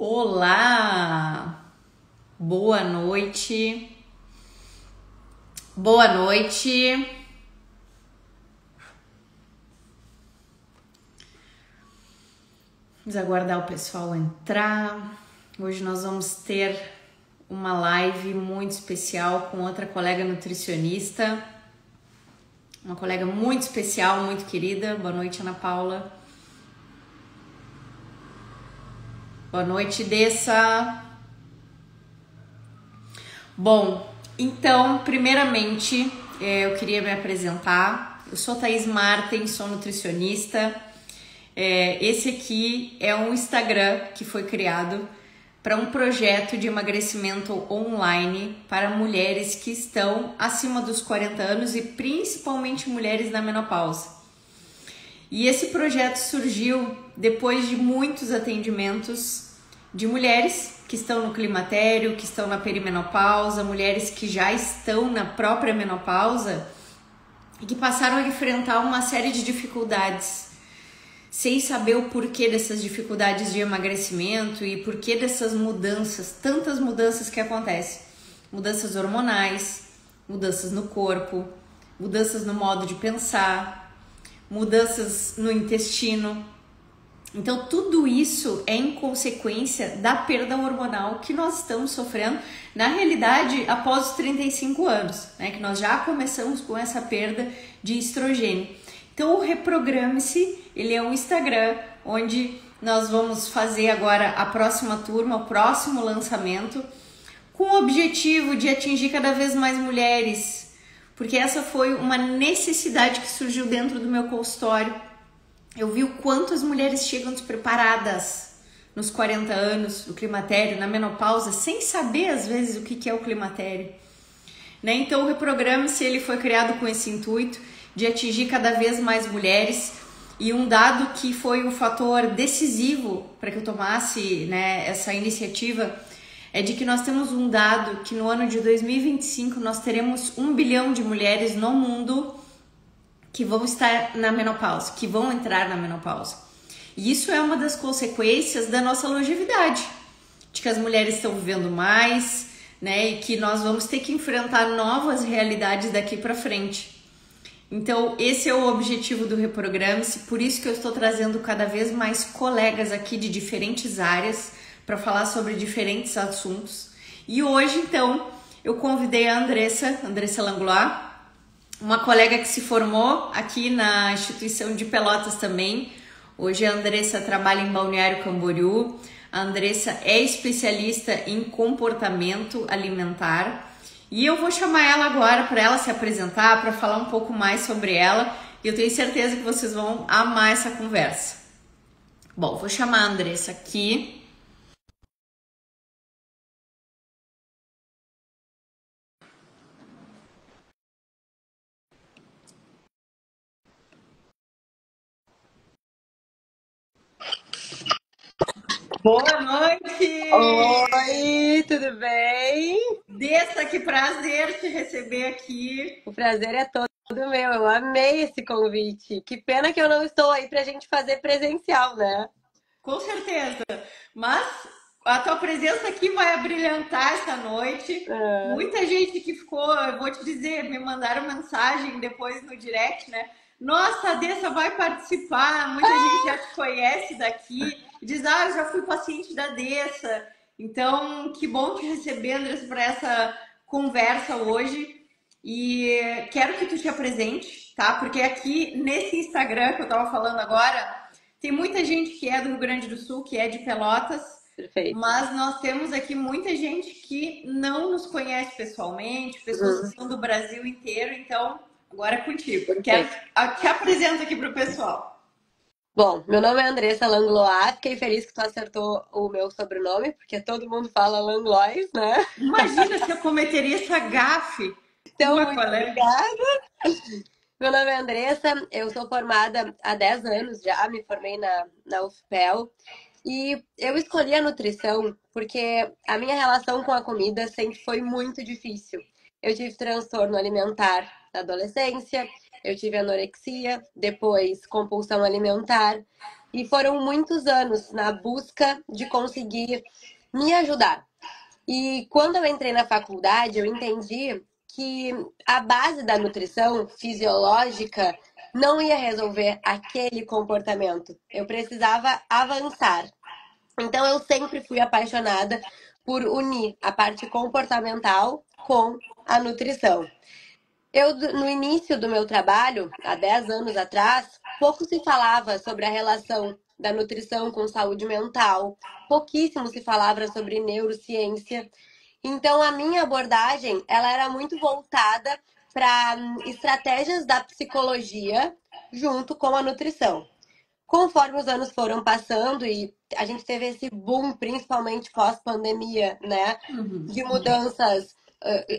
Olá, boa noite, boa noite. Vamos aguardar o pessoal entrar. Hoje nós vamos ter uma live muito especial com outra colega nutricionista, uma colega muito especial, muito querida. Boa noite, Ana Paula. Boa noite, Dessa. Bom, então, primeiramente, eu queria me apresentar. Eu sou Thaís Martens, sou nutricionista. Esse aqui é um Instagram que foi criado para um projeto de emagrecimento online para mulheres que estão acima dos 40 anos e principalmente mulheres na menopausa. E esse projeto surgiu depois de muitos atendimentos de mulheres que estão no climatério, que estão na perimenopausa, mulheres que já estão na própria menopausa e que passaram a enfrentar uma série de dificuldades, sem saber o porquê dessas dificuldades de emagrecimento e porquê dessas mudanças, tantas mudanças que acontecem. Mudanças hormonais, mudanças no corpo, mudanças no modo de pensar, mudanças no intestino. Então tudo isso é em consequência da perda hormonal que nós estamos sofrendo, na realidade, após os 35 anos, né? Que nós já começamos com essa perda de estrogênio. Então o Reprograme-se, ele é um Instagram onde nós vamos fazer agora a próxima turma, o próximo lançamento, com o objetivo de atingir cada vez mais mulheres, porque essa foi uma necessidade que surgiu dentro do meu consultório. Eu vi o quanto as mulheres chegam despreparadas nos 40 anos, no climatério, na menopausa, sem saber às vezes o que é o climatério, né? Então o Reprograme-se, ele foi criado com esse intuito de atingir cada vez mais mulheres, e um dado que foi um fator decisivo para que eu tomasse, né, essa iniciativa é de que nós temos um dado que no ano de 2025 nós teremos 1 bilhão de mulheres no mundo que vão estar na menopausa, que vão entrar na menopausa. E isso é uma das consequências da nossa longevidade, de que as mulheres estão vivendo mais, né, e que nós vamos ter que enfrentar novas realidades daqui para frente. Então, esse é o objetivo do Reprograme-se, por isso que eu estou trazendo cada vez mais colegas aqui de diferentes áreas para falar sobre diferentes assuntos. E hoje, então, eu convidei a Andressa Langlois, uma colega que se formou aqui na instituição de Pelotas também. Hoje a Andressa trabalha em Balneário Camboriú. A Andressa é especialista em comportamento alimentar. E eu vou chamar ela agora para ela se apresentar, para falar um pouco mais sobre ela. E eu tenho certeza que vocês vão amar essa conversa. Bom, vou chamar a Andressa aqui. Boa noite! Oi, tudo bem? Dessa, que prazer te receber aqui. O prazer é todo meu. Eu amei esse convite. Que pena que eu não estou aí pra gente fazer presencial, né? Com certeza. Mas a tua presença aqui vai abrilhantar essa noite. Ah, Muita gente que ficou, eu vou te dizer, me mandaram mensagem depois no direct, né? Nossa, a Dessa vai participar. Muita gente já te conhece daqui. Diz, eu já fui paciente da Dessa. Então, que bom te receber, Andressa, para essa conversa hoje. E quero que tu te apresente, tá? Porque aqui nesse Instagram que eu tava falando agora, tem muita gente que é do Rio Grande do Sul, que é de Pelotas, perfeito. mas nós temos aqui muita gente que não nos conhece pessoalmente, pessoas que são do Brasil inteiro, então agora é contigo. Quero te apresento aqui pro pessoal. Bom, meu nome é Andressa Langlois. Fiquei feliz que tu acertou o meu sobrenome, porque todo mundo fala Langlois, né? Imagina se eu cometeria essa gafe com Então, uma muito colega. obrigada. Meu nome é Andressa, eu sou formada há 10 anos já, me formei na UFPEL. E eu escolhi a nutrição porque a minha relação com a comida sempre foi muito difícil. Eu tive transtorno alimentar na adolescência, eu tive anorexia, depois compulsão alimentar. E foram muitos anos na busca de conseguir me ajudar. E quando eu entrei na faculdade, eu entendi que a base da nutrição fisiológica não ia resolver aquele comportamento. Eu precisava avançar. Então eu sempre fui apaixonada por unir a parte comportamental com a nutrição. No início do meu trabalho, há 10 anos atrás, pouco se falava sobre a relação da nutrição com saúde mental, pouquíssimo se falava sobre neurociência. Então, a minha abordagem, ela era muito voltada para estratégias da psicologia junto com a nutrição. Conforme os anos foram passando e a gente teve esse boom, principalmente pós-pandemia, né, de mudanças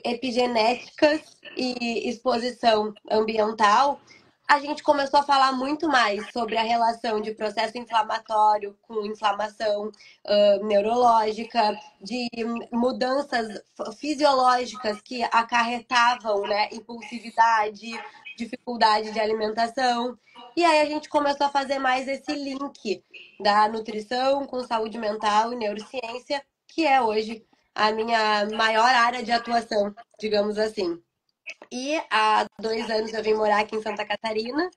epigenéticas e exposição ambiental, a gente começou a falar muito mais sobre a relação de processo inflamatório com inflamação neurológica, de mudanças fisiológicas que acarretavam, né, impulsividade, dificuldade de alimentação. E aí a gente começou a fazer mais esse link da nutrição com saúde mental e neurociência, que é hoje a minha maior área de atuação, digamos assim. E há 2 anos eu vim morar aqui em Santa Catarina.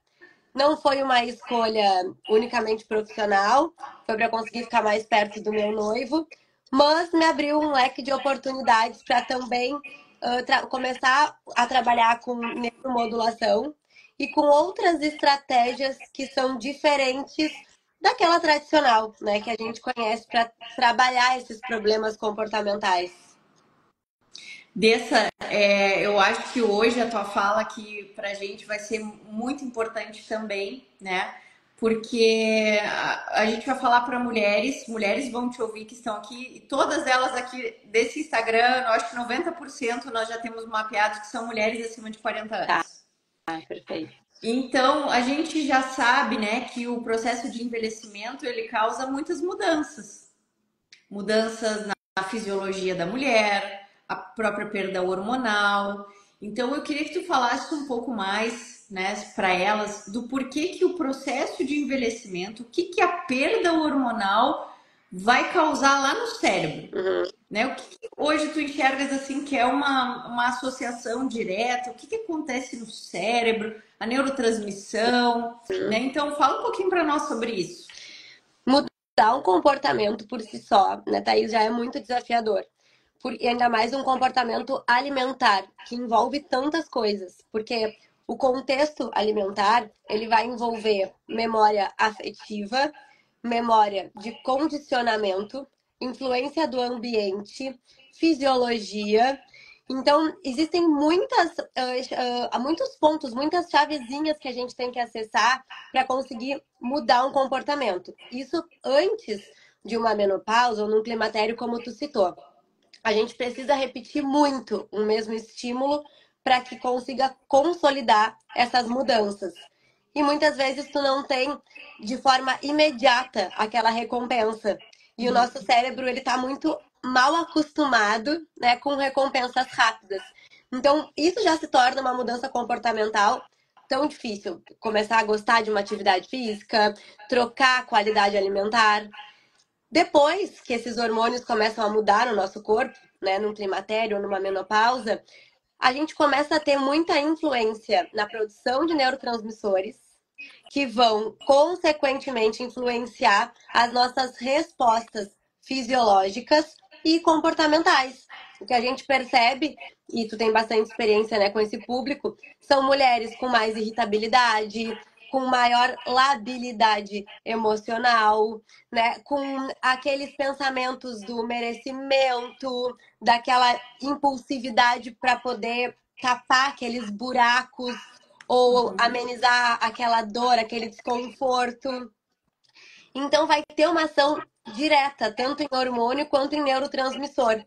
Não foi uma escolha unicamente profissional, foi para conseguir ficar mais perto do meu noivo, mas me abriu um leque de oportunidades para também começar a trabalhar com neuromodulação e com outras estratégias que são diferentes daquela tradicional, né, que a gente conhece para trabalhar esses problemas comportamentais. Eu acho que hoje a tua fala aqui pra gente vai ser muito importante também, né? Porque a gente vai falar para mulheres vão te ouvir que estão aqui, e todas elas aqui desse Instagram, eu acho que 90% nós já temos mapeados que são mulheres acima de 40 Tá, anos. perfeito. Então, a gente já sabe, né, que o processo de envelhecimento ele causa muitas mudanças. Mudanças na fisiologia da mulher, a própria perda hormonal. Então, eu queria que tu falasse um pouco mais, né, para elas do porquê que o processo de envelhecimento, o que que a perda hormonal vai causar lá no cérebro, né? O que hoje tu enxergas assim que é uma associação direta? O que que acontece no cérebro, a neurotransmissão, né? Então, fala um pouquinho para nós sobre isso. Mudar um comportamento por si só, né, Thaís, já é muito desafiador. E ainda mais um comportamento alimentar, que envolve tantas coisas. Porque o contexto alimentar, ele vai envolver memória afetiva, memória de condicionamento, influência do ambiente, fisiologia. Então, existem muitos pontos, muitas chavezinhas que a gente tem que acessar para conseguir mudar um comportamento. Isso antes de uma menopausa ou num climatério, como tu citou. A gente precisa repetir muito o mesmo estímulo para que consiga consolidar essas mudanças. E muitas vezes tu não tem de forma imediata aquela recompensa. E o nosso cérebro ele está muito mal acostumado, né, com recompensas rápidas. Então, isso já se torna uma mudança comportamental tão difícil. Começar a gostar de uma atividade física, trocar a qualidade alimentar. Depois que esses hormônios começam a mudar no nosso corpo, né, num climatério ou numa menopausa, a gente começa a ter muita influência na produção de neurotransmissores que vão, consequentemente, influenciar as nossas respostas fisiológicas e comportamentais. O que a gente percebe, e tu tem bastante experiência, né, com esse público, são mulheres com mais irritabilidade, com maior labilidade emocional, né, com aqueles pensamentos do merecimento, daquela impulsividade para poder tapar aqueles buracos ou amenizar aquela dor, aquele desconforto. Então vai ter uma ação direta, tanto em hormônio quanto em neurotransmissor.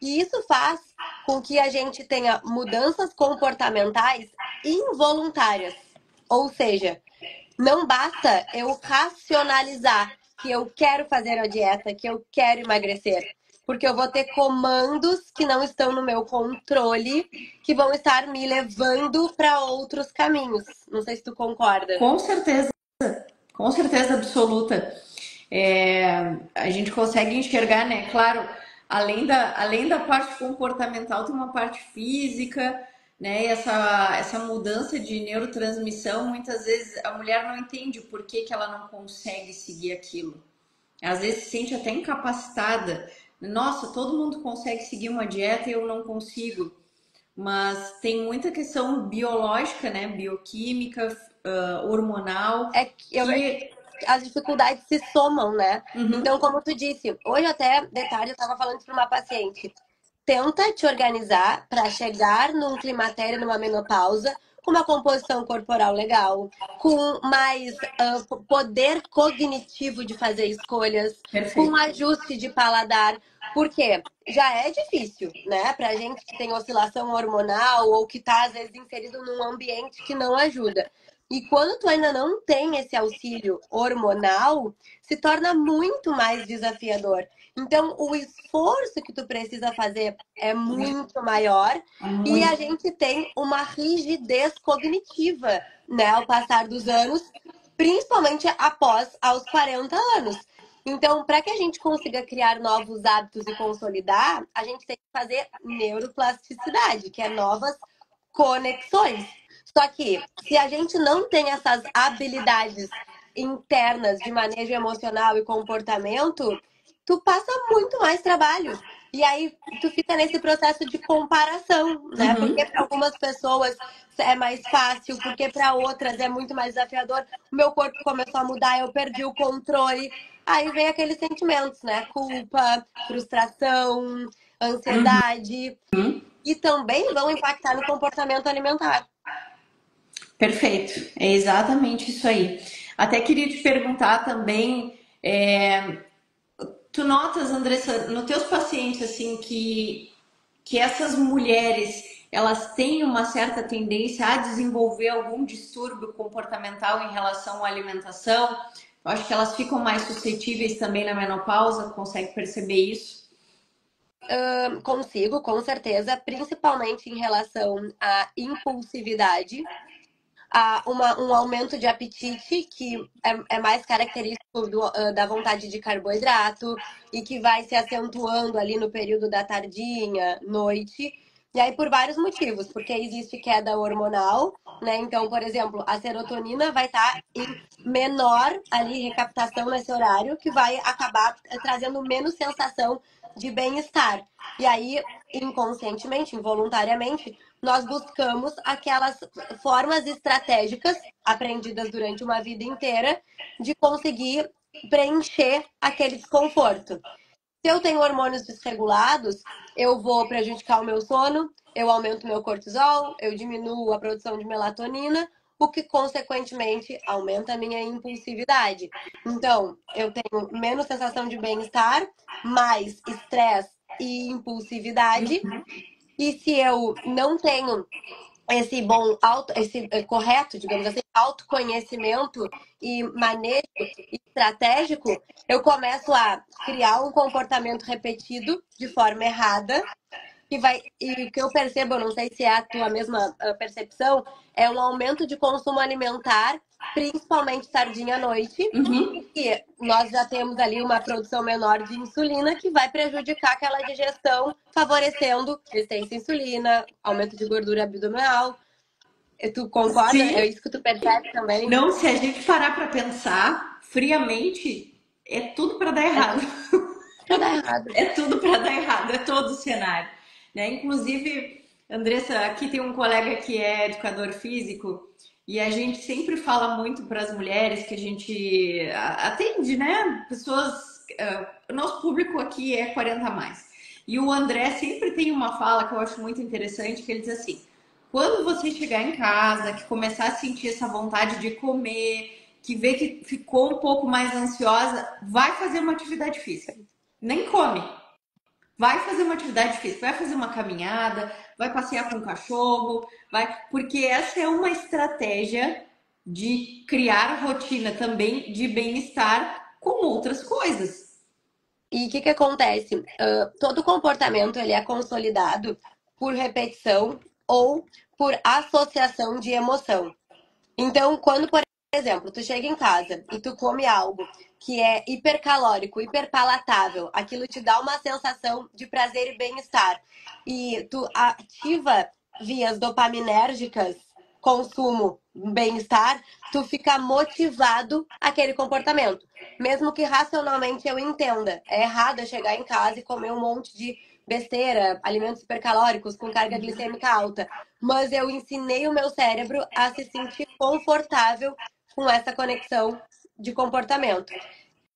E isso faz com que a gente tenha mudanças comportamentais involuntárias. Ou seja, não basta eu racionalizar que eu quero fazer a dieta, que eu quero emagrecer. Porque eu vou ter comandos que não estão no meu controle, que vão estar me levando para outros caminhos. Não sei se tu concorda. Com certeza. Com certeza absoluta. A gente consegue enxergar, né? Claro, além da parte comportamental, tem uma parte física, né? E essa mudança de neurotransmissão, muitas vezes a mulher não entende por que que ela não consegue seguir aquilo. Às vezes se sente até incapacitada. Nossa, todo mundo consegue seguir uma dieta e eu não consigo. Mas tem muita questão biológica, né? Bioquímica, hormonal, É que que. as dificuldades se somam, né? Uhum, Então, como tu disse, hoje até de tarde eu estava falando para uma paciente. Tenta te organizar para chegar num climatério, numa menopausa, com uma composição corporal legal, com mais poder cognitivo de fazer escolhas, com um perfeito. ajuste de paladar, porque já é difícil, né? Pra gente que tem oscilação hormonal ou que tá, às vezes, inserido num ambiente que não ajuda. E quando tu ainda não tem esse auxílio hormonal, se torna muito mais desafiador. Então, o esforço que tu precisa fazer é muito maior e a Muito. gente tem uma rigidez cognitiva, né, ao passar dos anos, principalmente após aos 40 anos. Então, para que a gente consiga criar novos hábitos e consolidar, a gente tem que fazer neuroplasticidade, que é novas conexões. Só que se a gente não tem essas habilidades internas de manejo emocional e comportamento, tu passa muito mais trabalho. E aí tu fica nesse processo de comparação, né? Porque Uhum. para algumas pessoas é mais fácil, porque para outras é muito mais desafiador. O meu corpo começou a mudar, eu perdi o controle. Aí vem aqueles sentimentos, né? Culpa, frustração, ansiedade, e também vão impactar no comportamento alimentar. Perfeito, é exatamente isso aí. Até queria te perguntar também, tu notas, Andressa, nos teus pacientes assim que essas mulheres elas têm uma certa tendência a desenvolver algum distúrbio comportamental em relação à alimentação? Eu acho que elas ficam mais suscetíveis também na menopausa, consegue perceber isso? Consigo, com certeza, principalmente em relação à impulsividade, um aumento de apetite, que é mais característico da vontade de carboidrato e que vai se acentuando ali no período da tardinha, noite. E aí, por vários motivos, porque existe queda hormonal, né? Então, por exemplo, a serotonina vai estar em menor ali recaptação nesse horário, que vai acabar trazendo menos sensação de bem-estar. E aí, inconscientemente, involuntariamente, nós buscamos aquelas formas estratégicas aprendidas durante uma vida inteira de conseguir preencher aquele desconforto. Se eu tenho hormônios desregulados, eu vou prejudicar o meu sono, eu aumento meu cortisol, eu diminuo a produção de melatonina, o que consequentemente aumenta a minha impulsividade. Então, eu tenho menos sensação de bem-estar, mais estresse e impulsividade. E se eu não tenho esse correto, digamos assim, autoconhecimento e manejo estratégico, eu começo a criar um comportamento repetido de forma errada, e o que eu percebo, eu não sei se é a tua mesma percepção, é um aumento de consumo alimentar, principalmente tardinha à noite, Uhum. e nós já temos ali uma produção menor de insulina que vai prejudicar aquela digestão, favorecendo resistência à insulina, aumento de gordura abdominal. Tu concorda? É Sim. isso que tu percebe também? Não, se a gente parar para pensar friamente, é tudo para dar É errado. tudo pra dar errado. É tudo para dar errado, é todo o cenário. Né? Inclusive, Andressa, aqui tem um colega que é educador físico e a gente sempre fala muito para as mulheres que a gente atende, né? Pessoas. O nosso público aqui é 40 a mais. E o André sempre tem uma fala que eu acho muito interessante, que ele diz assim: quando você chegar em casa, que começar a sentir essa vontade de comer, que vê que ficou um pouco mais ansiosa, vai fazer uma atividade física. Nem come. Vai fazer uma atividade física, vai fazer uma caminhada, vai passear com o cachorro, vai, porque essa é uma estratégia de criar rotina também de bem-estar com outras coisas. E o que acontece? Todo comportamento ele é consolidado por repetição ou por associação de emoção. Então, quando, por exemplo, tu chega em casa e tu come algo que é hipercalórico, hiperpalatável, aquilo te dá uma sensação de prazer e bem-estar. E tu ativa vias dopaminérgicas, consumo, bem-estar, tu fica motivado àquele comportamento. Mesmo que racionalmente eu entenda, é errado eu chegar em casa e comer um monte de besteira, alimentos hipercalóricos com carga glicêmica alta. Mas eu ensinei o meu cérebro a se sentir confortável com essa conexão de comportamento.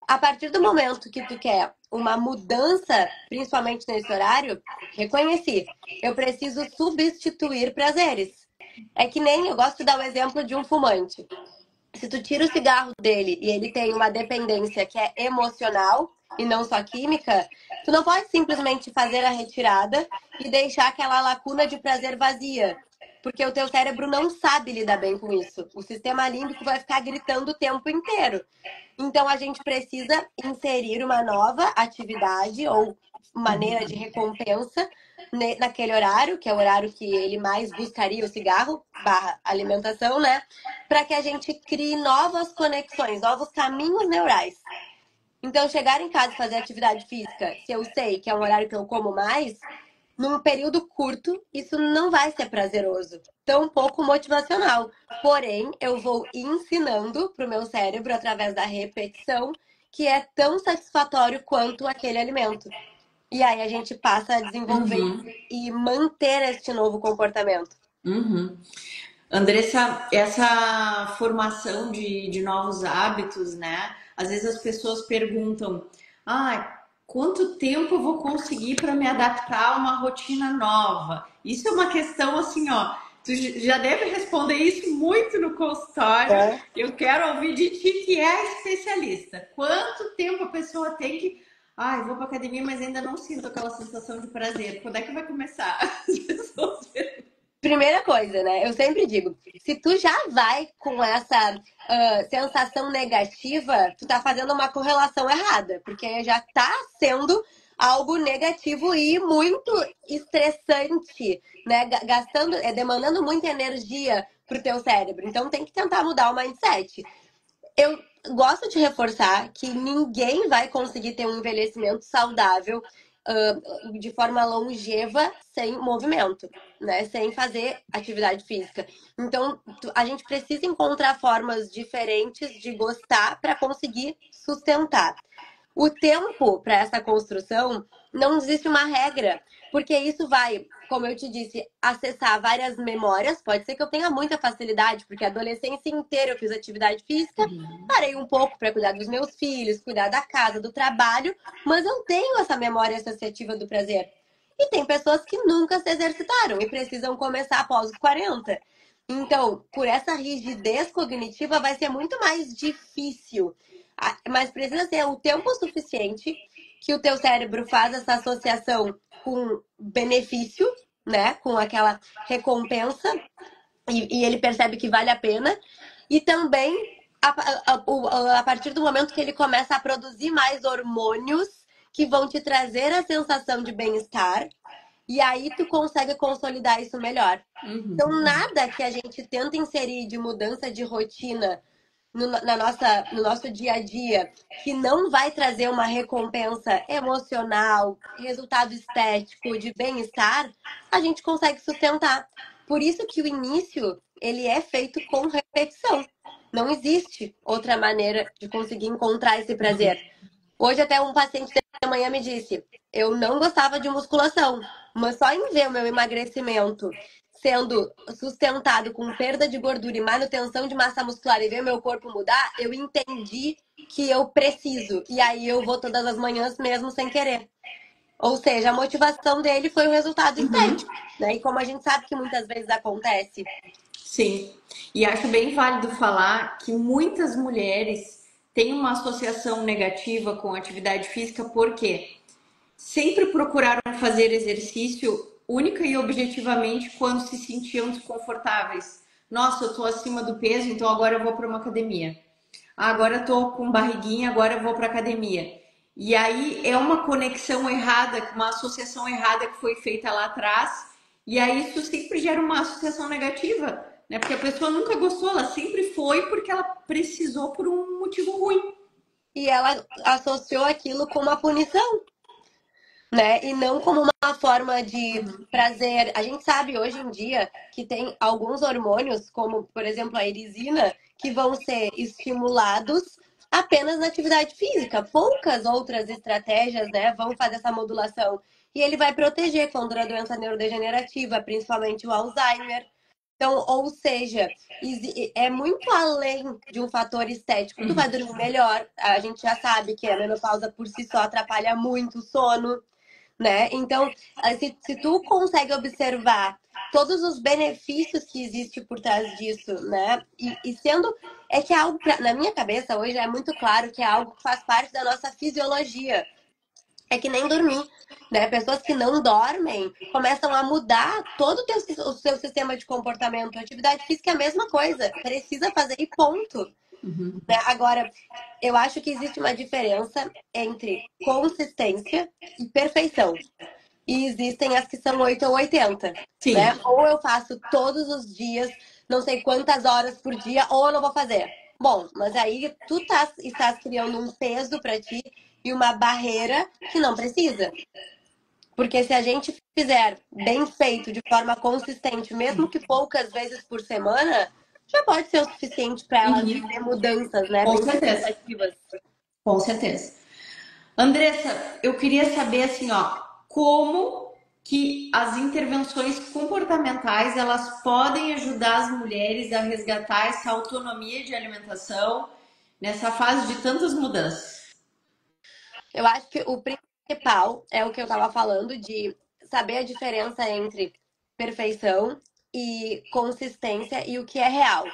A partir do momento que tu quer uma mudança, principalmente nesse horário, reconheci, eu preciso substituir prazeres. É que nem, eu gosto de dar o exemplo de um fumante. Se tu tira o cigarro dele e ele tem uma dependência que é emocional e não só química, tu não pode simplesmente fazer a retirada e deixar aquela lacuna de prazer vazia, porque o teu cérebro não sabe lidar bem com isso. O sistema límbico vai ficar gritando o tempo inteiro. Então a gente precisa inserir uma nova atividade ou maneira de recompensa naquele horário, que é o horário que ele mais buscaria o cigarro, barra alimentação, né? Para que a gente crie novas conexões, novos caminhos neurais. Então, chegar em casa e fazer atividade física, se eu sei que é um horário que eu como mais, num período curto, isso não vai ser prazeroso, tão pouco motivacional. Porém, eu vou ensinando para o meu cérebro, através da repetição, que é tão satisfatório quanto aquele alimento. E aí a gente passa a desenvolver e manter este novo comportamento. Andressa, essa formação de novos hábitos, né? Às vezes as pessoas perguntam: quanto tempo eu vou conseguir para me adaptar a uma rotina nova? Isso é uma questão assim, ó. Tu já deve responder isso muito no consultório. É. Eu quero ouvir de ti, que é especialista. Quanto tempo a pessoa tem que. Eu vou para academia, mas ainda não sinto aquela sensação de prazer. Quando é que vai começar? As pessoas perguntam. Primeira coisa, né? Eu sempre digo, se tu já vai com essa sensação negativa, tu tá fazendo uma correlação errada, porque já tá sendo algo negativo e muito estressante, né? Gastando, demandando muita energia pro teu cérebro. Então tem que tentar mudar o mindset. Eu gosto de reforçar que ninguém vai conseguir ter um envelhecimento saudável de forma longeva sem movimento, né? Sem fazer atividade física. Então, a gente precisa encontrar formas diferentes de gostar para conseguir sustentar. O tempo para essa construção não existe uma regra, porque isso vai, como eu te disse, acessar várias memórias. Pode ser que eu tenha muita facilidade, porque a adolescência inteira eu fiz atividade física, parei um pouco para cuidar dos meus filhos, cuidar da casa, do trabalho, mas eu tenho essa memória associativa do prazer. E tem pessoas que nunca se exercitaram e precisam começar após os 40. Então, por essa rigidez cognitiva, vai ser muito mais difícil. Mas precisa ser o tempo suficiente que o teu cérebro faz essa associação com benefício, né? Com aquela recompensa, e ele percebe que vale a pena. E também a partir do momento que ele começa a produzir mais hormônios que vão te trazer a sensação de bem-estar. E aí tu consegue consolidar isso melhor. Então, nada que a gente tenta inserir de mudança de rotina no nosso dia a dia, que não vai trazer uma recompensa emocional, resultado estético, de bem-estar, a gente consegue sustentar. Por isso que o início, ele é feito com repetição. Não existe outra maneira de conseguir encontrar esse prazer. Hoje até um paciente da manhã me disse, eu não gostava de musculação, mas só em ver o meu emagrecimento sendo sustentado com perda de gordura e manutenção de massa muscular e ver meu corpo mudar, eu entendi que eu preciso. E aí eu vou todas as manhãs mesmo sem querer. Ou seja, a motivação dele foi o resultado estético, né? E como a gente sabe que muitas vezes acontece. Sim, e acho bem válido falar que muitas mulheres têm uma associação negativa com atividade física porque sempre procuraram fazer exercício única e objetivamente quando se sentiam desconfortáveis. Nossa, eu tô acima do peso, então agora eu vou para uma academia. Agora eu tô com barriguinha, agora eu vou para academia. E aí é uma conexão errada, uma associação errada que foi feita lá atrás, e aí isso sempre gera uma associação negativa. né? Porque a pessoa nunca gostou, ela sempre foi porque ela precisou por um motivo ruim. E ela associou aquilo com uma punição, né? E não como uma forma de prazer. A gente sabe hoje em dia que tem alguns hormônios, como por exemplo a erisina, que vão ser estimulados apenas na atividade física. Poucas outras estratégias, né, vão fazer essa modulação. E ele vai proteger contra a doença neurodegenerativa, principalmente o Alzheimer. Então, ou seja, é muito além de um fator estético. Tu vai dormir melhor. A gente já sabe que a menopausa por si só atrapalha muito o sono, né? Então, se tu consegue observar todos os benefícios que existem por trás disso, né? E sendo, é que é algo, na minha cabeça hoje é muito claro que é algo que faz parte da nossa fisiologia. É que nem dormir, né? Pessoas que não dormem começam a mudar todo o seu sistema de comportamento. Atividade física é a mesma coisa, precisa fazer e ponto. Né? Agora, eu acho que existe uma diferença entre consistência e perfeição. E existem as que são 8 ou 80, Sim. né? Ou eu faço todos os dias, não sei quantas horas por dia, ou eu não vou fazer. Bom, mas aí tu estás criando um peso para ti e uma barreira que não precisa. Porque se a gente fizer bem feito, de forma consistente, mesmo que poucas vezes por semana, já pode ser o suficiente para ela ter mudanças, né? Com Bem certeza. significativas. Com certeza. Andressa, eu queria saber assim, ó, como que as intervenções comportamentais elas podem ajudar as mulheres a resgatar essa autonomia de alimentação nessa fase de tantas mudanças. Eu acho que o principal é o que eu estava falando de saber a diferença entre perfeição e consistência e o que é real.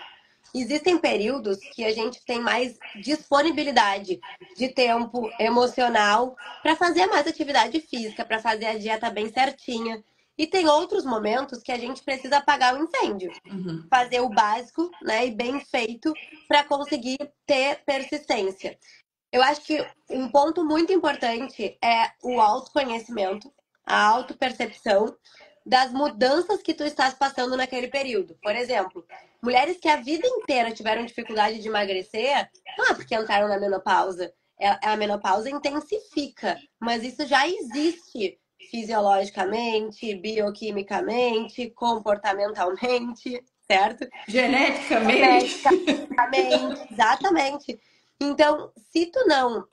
Existem períodos que a gente tem mais disponibilidade de tempo emocional para fazer mais atividade física, para fazer a dieta bem certinha. E tem outros momentos que a gente precisa apagar o incêndio, fazer o básico, né, e bem feito para conseguir ter persistência. Eu acho que um ponto muito importante é o autoconhecimento, a autopercepção das mudanças que tu estás passando naquele período. Por exemplo, mulheres que a vida inteira tiveram dificuldade de emagrecer, não é porque entraram na menopausa. A menopausa intensifica, mas isso já existe fisiologicamente, bioquimicamente, comportamentalmente, certo? Geneticamente. Geneticamente, exatamente. Então, se tu não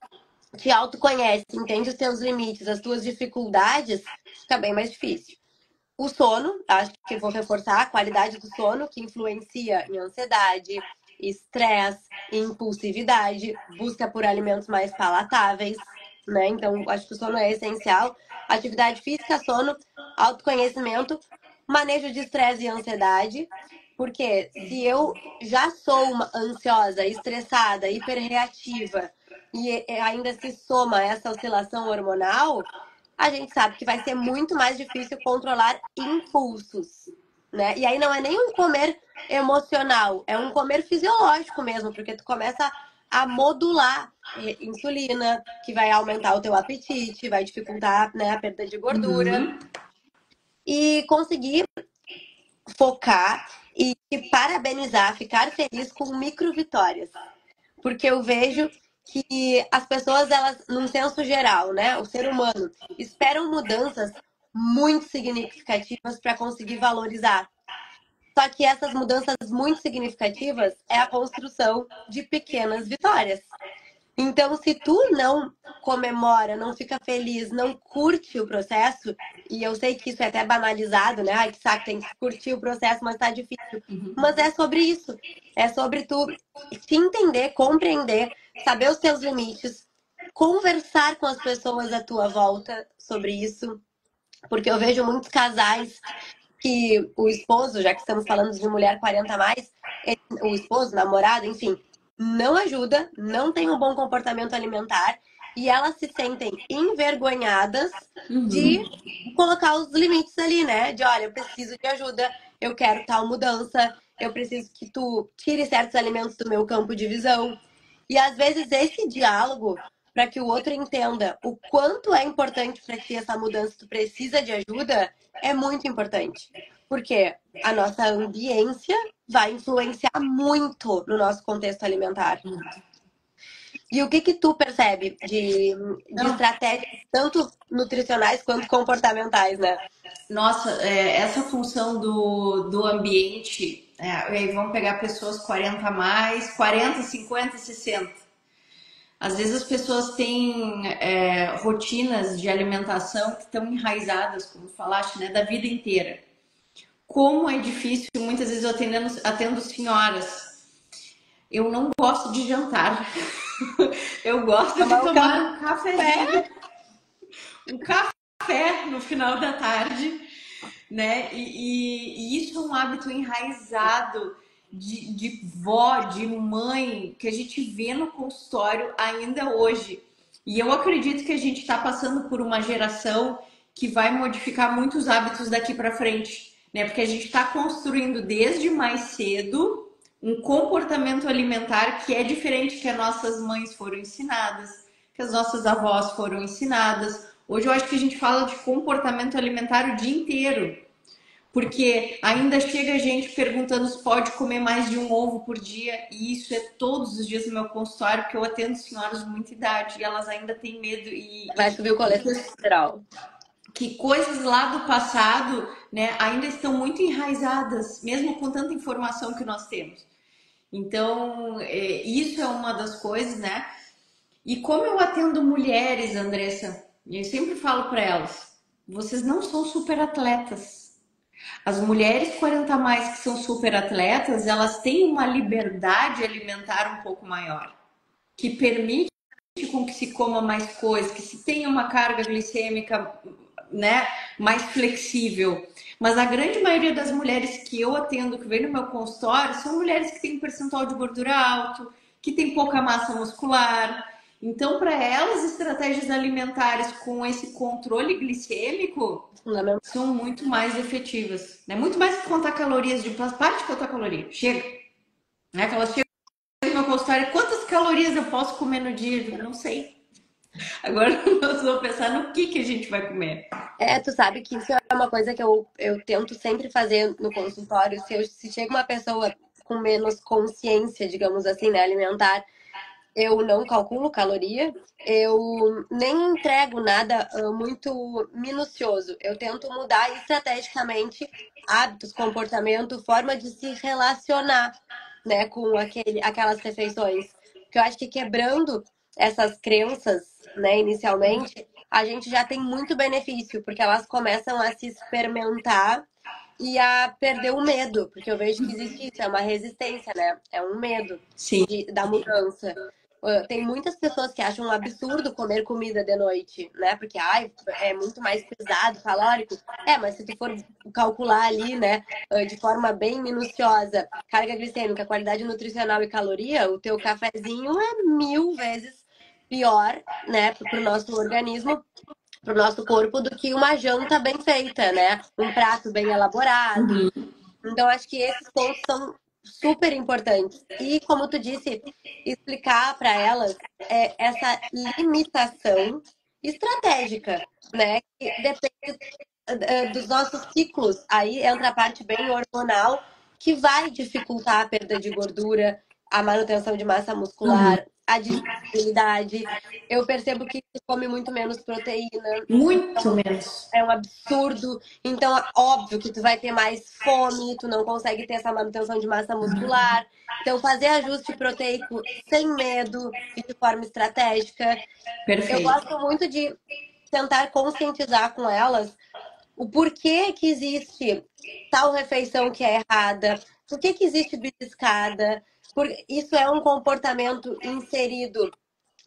te autoconhece, entende os teus limites, as tuas dificuldades, fica bem mais difícil. O sono, acho que vou reforçar a qualidade do sono, que influencia em ansiedade, estresse, impulsividade, busca por alimentos mais palatáveis, né? Então, acho que o sono é essencial. Atividade física, sono, autoconhecimento, manejo de estresse e ansiedade, porque se eu já sou uma ansiosa, estressada, hiperreativa e ainda se soma essa oscilação hormonal, a gente sabe que vai ser muito mais difícil controlar impulsos, né? E aí não é nem um comer emocional, é um comer fisiológico mesmo, porque tu começa a modular insulina, que vai aumentar o teu apetite, vai dificultar, né, a perda de gordura e conseguir focar e te parabenizar, ficar feliz com micro vitórias. Porque eu vejo que as pessoas, elas, num senso geral, né, o ser humano, esperam mudanças muito significativas para conseguir valorizar. Só que essas mudanças muito significativas é a construção de pequenas vitórias. Então, se tu não comemora, não fica feliz, não curte o processo, e eu sei que isso é até banalizado, né? Ai, que saco, tem que curtir o processo, mas tá difícil. Mas é sobre isso. É sobre tu te entender, compreender, saber os teus limites, conversar com as pessoas à tua volta sobre isso. Porque eu vejo muitos casais que o esposo, já que estamos falando de mulher 40 a mais, o esposo, namorado, enfim, não ajuda, não tem um bom comportamento alimentar e elas se sentem envergonhadas de colocar os limites ali, né? De olha, eu preciso de ajuda, eu quero tal mudança, eu preciso que tu tire certos alimentos do meu campo de visão. E às vezes esse diálogo, para que o outro entenda o quanto é importante para ti essa mudança, tu precisa de ajuda, é muito importante. Porque a nossa ambiência vai influenciar muito no nosso contexto alimentar. E o que tu percebe de Não, estratégias, tanto nutricionais quanto comportamentais, né? nossa, essa função do ambiente, aí vamos pegar pessoas 40 a mais, 40, 50, 60. Às vezes as pessoas têm rotinas de alimentação que estão enraizadas, como falaste, né, da vida inteira. Como é difícil, muitas vezes eu atendo senhoras. Eu não gosto de jantar. Eu gosto de Tomar um tomar um café. cafezinho, um café no final da tarde, né? E isso é um hábito enraizado de vó, de mãe, que a gente vê no consultório ainda hoje. E eu acredito que a gente está passando por uma geração que vai modificar muitos hábitos daqui para frente, né? Porque a gente está construindo desde mais cedo um comportamento alimentar que é diferente que as nossas mães foram ensinadas, que as nossas avós foram ensinadas. Hoje eu acho que a gente fala de comportamento alimentar o dia inteiro, porque ainda chega gente perguntando se pode comer mais de um ovo por dia, e isso é todos os dias no meu consultório, porque eu atendo senhoras de muita idade e elas ainda têm medo Vai subir o colesterol. que coisas lá do passado, né, ainda estão muito enraizadas, mesmo com tanta informação que nós temos. Então, isso é uma das coisas, né? E como eu atendo mulheres, Andressa, eu sempre falo para elas, vocês não são super atletas. As mulheres 40 a mais que são super atletas, elas têm uma liberdade alimentar um pouco maior, que permite com que se coma mais coisas, que se tenha uma carga glicêmica, né, mais flexível. Mas a grande maioria das mulheres que eu atendo, que vem no meu consultório, são mulheres que têm um percentual de gordura alto, que têm pouca massa muscular. Então, para elas, estratégias alimentares com esse controle glicêmico Fundamental. são muito mais efetivas. Né? Muito mais que contar calorias de parte de contar caloria. Chega. Né? Que elas chegam no meu consultório, quantas calorias eu posso comer no dia? Eu digo, não sei. Agora nós vamos pensar no que a gente vai comer. Tu sabe que isso é uma coisa que eu tento sempre fazer no consultório. Se chega uma pessoa com menos consciência, digamos assim, né, alimentar, eu não calculo caloria, eu nem entrego nada muito minucioso. Eu tento mudar estrategicamente hábitos, comportamento, forma de se relacionar, né, com aquelas refeições. Porque eu acho que quebrando essas crenças, né, inicialmente, a gente já tem muito benefício, porque elas começam a se experimentar e a perder o medo, porque eu vejo que existe isso, é uma resistência, né? É um medo Sim. da mudança. Tem muitas pessoas que acham um absurdo comer comida de noite, né? Porque ai, é muito mais pesado, calórico. Mas se tu for calcular ali, né, de forma bem minuciosa, carga glicêmica, qualidade nutricional e caloria, o teu cafezinho é 1000 vezes pior, né, pro nosso organismo, pro nosso corpo, do que uma janta bem feita, né? Um prato bem elaborado. Então, acho que esses pontos são super importantes. E, como tu disse, explicar para elas essa limitação estratégica, né? Que depende dos nossos ciclos. Aí entra a parte bem hormonal, que vai dificultar a perda de gordura, a manutenção de massa Uhum. muscular, a digestibilidade. Eu percebo que tu come muito menos proteína. Muito menos. É um absurdo. Então, é óbvio que tu vai ter mais fome, tu não consegue ter essa manutenção de massa muscular. Então, fazer ajuste proteico sem medo e de forma estratégica. Eu Perfeito. gosto muito de tentar conscientizar com elas o porquê que existe tal refeição que é errada, por que existe beliscada, porque isso é um comportamento inserido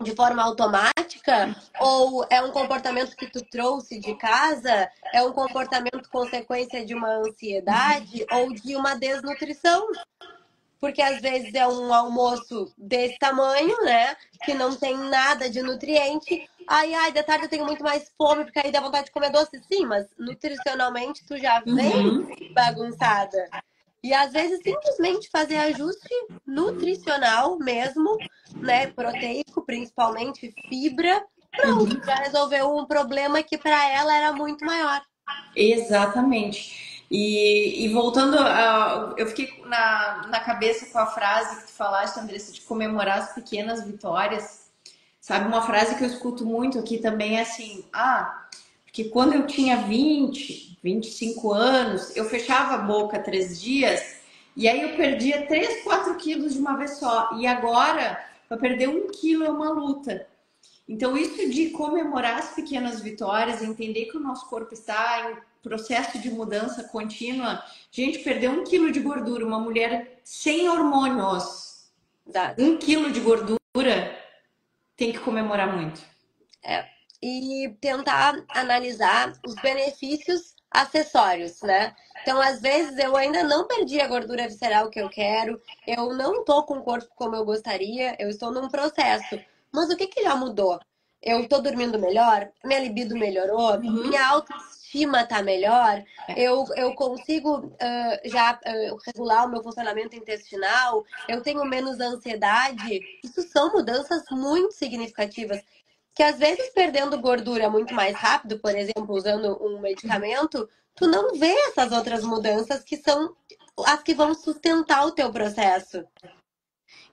de forma automática ou é um comportamento que tu trouxe de casa? É um comportamento consequência de uma ansiedade ou de uma desnutrição? Porque às vezes é um almoço desse tamanho, né? Que não tem nada de nutriente. Ai, de tarde eu tenho muito mais fome, porque aí dá vontade de comer doce. Sim, mas nutricionalmente tu já vem Uhum. bagunçada. E às vezes simplesmente fazer ajuste nutricional mesmo, né? Proteico, principalmente fibra. Pronto, já resolveu um problema que para ela era muito maior. Exatamente. E voltando, eu fiquei na cabeça com a frase que tu falaste, Andressa, de comemorar as pequenas vitórias. Sabe, uma frase que eu escuto muito aqui também é assim: porque quando eu tinha 25 anos, eu fechava a boca 3 dias e aí eu perdia 3, 4 quilos de uma vez só. E agora, para perder 1 quilo é uma luta. Então, isso de comemorar as pequenas vitórias, entender que o nosso corpo está em processo de mudança contínua. Gente, perder 1 quilo de gordura, uma mulher sem hormônios, Exato. 1 quilo de gordura, tem que comemorar muito. É. E tentar analisar os benefícios acessórios, né? Então, às vezes, eu ainda não perdi a gordura visceral que eu quero, eu não tô com o corpo como eu gostaria, eu estou num processo. Mas o que que já mudou? Eu tô dormindo melhor, minha libido melhorou, Uhum. minha autoestima tá melhor, eu consigo já regular o meu funcionamento intestinal, eu tenho menos ansiedade. Isso são mudanças muito significativas que às vezes perdendo gordura muito mais rápido, por exemplo, usando um medicamento, tu não vê essas outras mudanças que são as que vão sustentar o teu processo.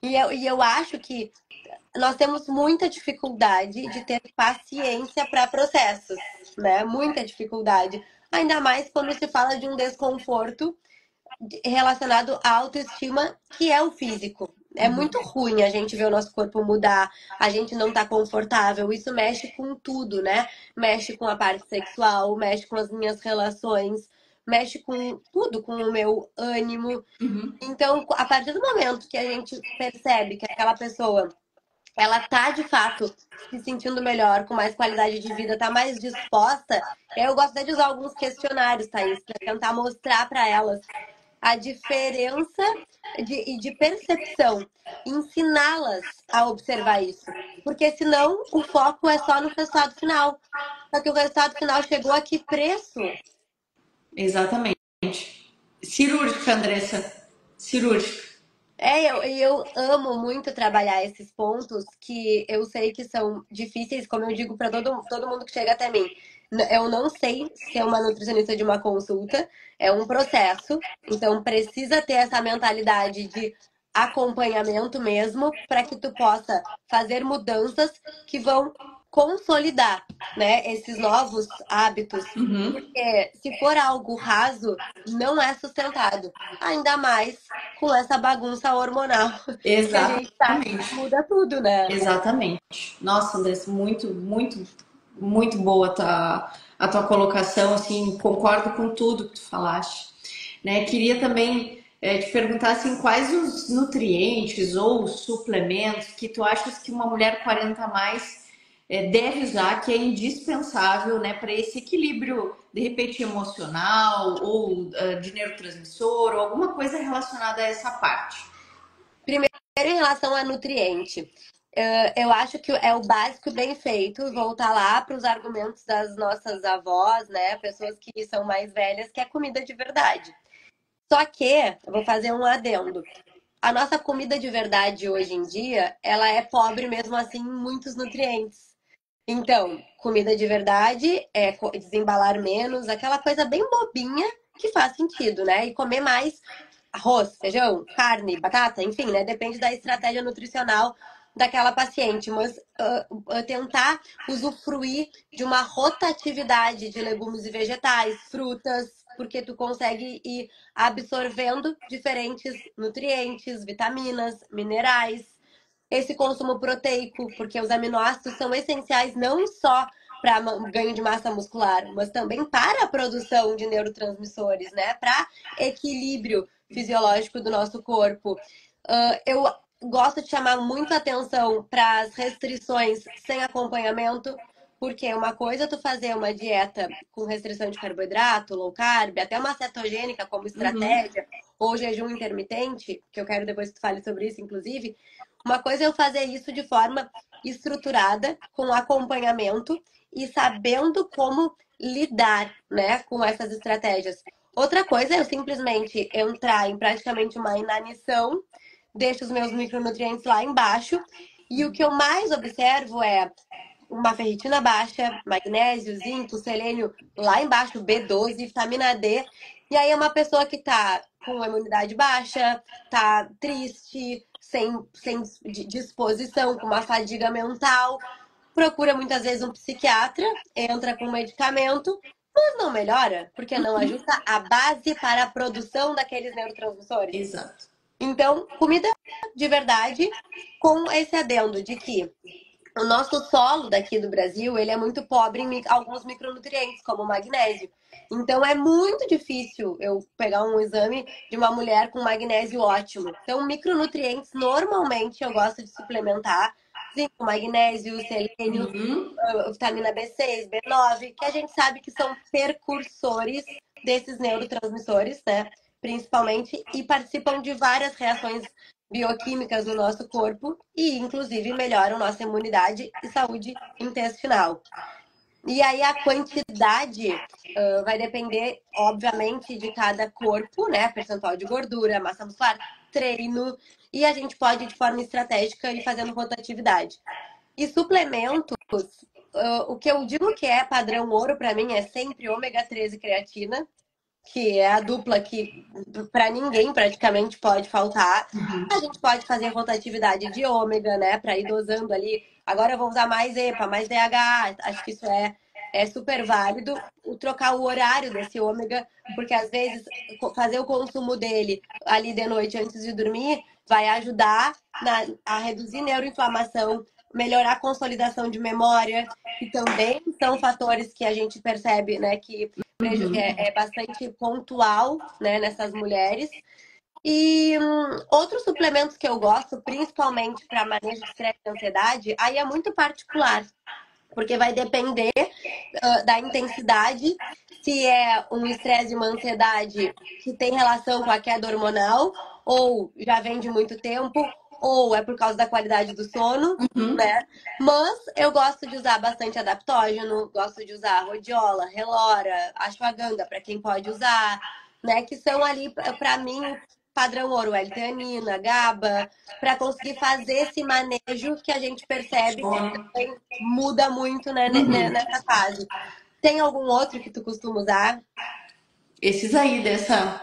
E eu acho que nós temos muita dificuldade de ter paciência para processos, né? Muita dificuldade. Ainda mais quando se fala de um desconforto relacionado à autoestima, que é o físico. É muito ruim a gente ver o nosso corpo mudar, a gente não tá confortável. Isso mexe com tudo, né? Mexe com a parte sexual, mexe com as minhas relações, mexe com tudo, com o meu ânimo. Uhum. Então, a partir do momento que a gente percebe que aquela pessoa, ela tá de fato se sentindo melhor, com mais qualidade de vida, tá mais disposta, eu gosto até de usar alguns questionários, Thaís, para tentar mostrar para elas a diferença de percepção, ensiná-las a observar isso. Porque senão o foco é só no resultado final. Só que o resultado final chegou a que preço? Exatamente. Cirúrgica, Andressa. Cirúrgica. Eu amo muito trabalhar esses pontos que eu sei que são difíceis, como eu digo para todo mundo que chega até mim. Eu não sei ser uma nutricionista de uma consulta, é um processo, então precisa ter essa mentalidade de acompanhamento mesmo para que tu possa fazer mudanças que vão consolidar, né, esses novos hábitos. Uhum. Porque se for algo raso, não é sustentado. Ainda mais com essa bagunça hormonal que a gente tá, que Exatamente. muda tudo, né? Exatamente. Nossa, Andressa, muito, muito, muito boa a tua colocação, assim, concordo com tudo que tu falaste. Né? Queria também te perguntar assim, quais os nutrientes ou suplementos que tu achas que uma mulher 40 a mais deve usar, que é indispensável, né, para esse equilíbrio, de repente, emocional ou de neurotransmissor ou alguma coisa relacionada a essa parte. Primeiro, em relação a nutriente, eu acho que é o básico bem feito, voltar lá para os argumentos das nossas avós, né? Pessoas que são mais velhas, que é comida de verdade. Só que, eu vou fazer um adendo. A nossa comida de verdade hoje em dia, ela é pobre mesmo assim em muitos nutrientes. Então, comida de verdade é desembalar menos, aquela coisa bem bobinha que faz sentido, né? E comer mais arroz, feijão, carne, batata, enfim, né? Depende da estratégia nutricional daquela paciente, mas tentar usufruir de uma rotatividade de legumes e vegetais, frutas, porque tu consegue ir absorvendo diferentes nutrientes, vitaminas, minerais, esse consumo proteico, porque os aminoácidos são essenciais não só para ganho de massa muscular, mas também para a produção de neurotransmissores, né? Para equilíbrio fisiológico do nosso corpo. Eu gosto de chamar muito atenção para as restrições sem acompanhamento, porque uma coisa é tu fazer uma dieta com restrição de carboidrato, low carb, até uma cetogênica como Uhum. estratégia, ou jejum intermitente, que eu quero depois que tu fale sobre isso, inclusive. Uma coisa é eu fazer isso de forma estruturada, com acompanhamento e sabendo como lidar, né, com essas estratégias. Outra coisa é eu simplesmente entrar em praticamente uma inanição, deixo os meus micronutrientes lá embaixo, e o que eu mais observo é uma ferritina baixa, magnésio, zinco, selênio lá embaixo, B12, vitamina D. E aí é uma pessoa que tá com a imunidade baixa, tá triste, sem disposição, com uma fadiga mental, procura muitas vezes um psiquiatra, entra com medicamento, mas não melhora, porque não ajusta a base para a produção daqueles neurotransmissores. Exato. Então, comida de verdade, com esse adendo de que o nosso solo daqui do Brasil, ele é muito pobre em alguns micronutrientes, como o magnésio. Então, é muito difícil eu pegar um exame de uma mulher com magnésio ótimo. Então, micronutrientes, normalmente, eu gosto de suplementar zinco, magnésio, selênio, vitamina B6, B9, que a gente sabe que são percursores desses neurotransmissores, né? Principalmente, e participam de várias reações bioquímicas no nosso corpo e, inclusive, melhoram nossa imunidade e saúde intestinal. E aí a quantidade vai depender, obviamente, de cada corpo, né? Percentual de gordura, massa muscular, treino, e a gente pode, de forma estratégica, ir fazendo rotatividade. E suplementos, o que eu digo que é padrão ouro para mim é sempre ômega 3 e creatina, que é a dupla que para ninguém praticamente pode faltar. A gente pode fazer rotatividade de ômega, né, para ir dosando ali. Agora eu vou usar mais EPA, mais DHA, acho que isso é super válido. Trocar o horário desse ômega, porque às vezes fazer o consumo dele ali de noite antes de dormir vai ajudar a reduzir neuroinflamação, melhorar a consolidação de memória, que também são fatores que a gente percebe, né, que é bastante pontual, né, nessas mulheres. E outros suplementos que eu gosto, principalmente para manejo de estresse e ansiedade, aí é muito particular, porque vai depender da intensidade, se é um estresse e uma ansiedade que tem relação com a queda hormonal, ou já vem de muito tempo, ou é por causa da qualidade do sono, né? Mas eu gosto de usar bastante adaptógeno, gosto de usar rodiola, relora, ashwagandha, para quem pode usar, né? Que são ali, para mim, padrão ouro, L-teanina, GABA, para conseguir fazer esse manejo que a gente percebe que muda muito, né, nessa fase. Tem algum outro que tu costuma usar? Esses aí dessa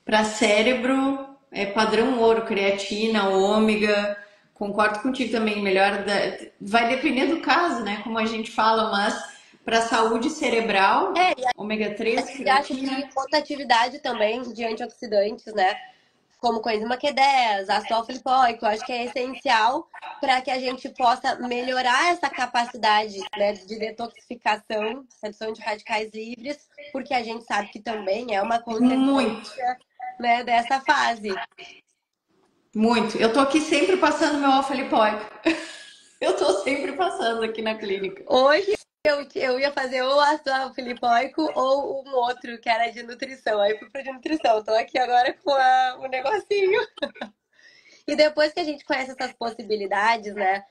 para cérebro é padrão ouro, creatina, ômega. Concordo contigo também, melhor vai depender do caso, né? Como a gente fala, mas para saúde cerebral, ômega 3, E acho que creatina. rotatividade também de antioxidantes, né? Como coenzima Q10, ácido alfa-lipoico, acho que é essencial para que a gente possa melhorar essa capacidade, né, de detoxificação, redução de radicais livres, porque a gente sabe que também é uma Muito, consequência, né, dessa fase. muito. Eu tô aqui sempre passando meu alfa-lipoico. Eu tô sempre passando aqui na clínica. Hoje eu ia fazer ou ácido alfa-lipoico ou um outro que era de nutrição. Aí fui para de nutrição. Tô aqui agora com o negocinho. E depois que a gente conhece essas possibilidades, né?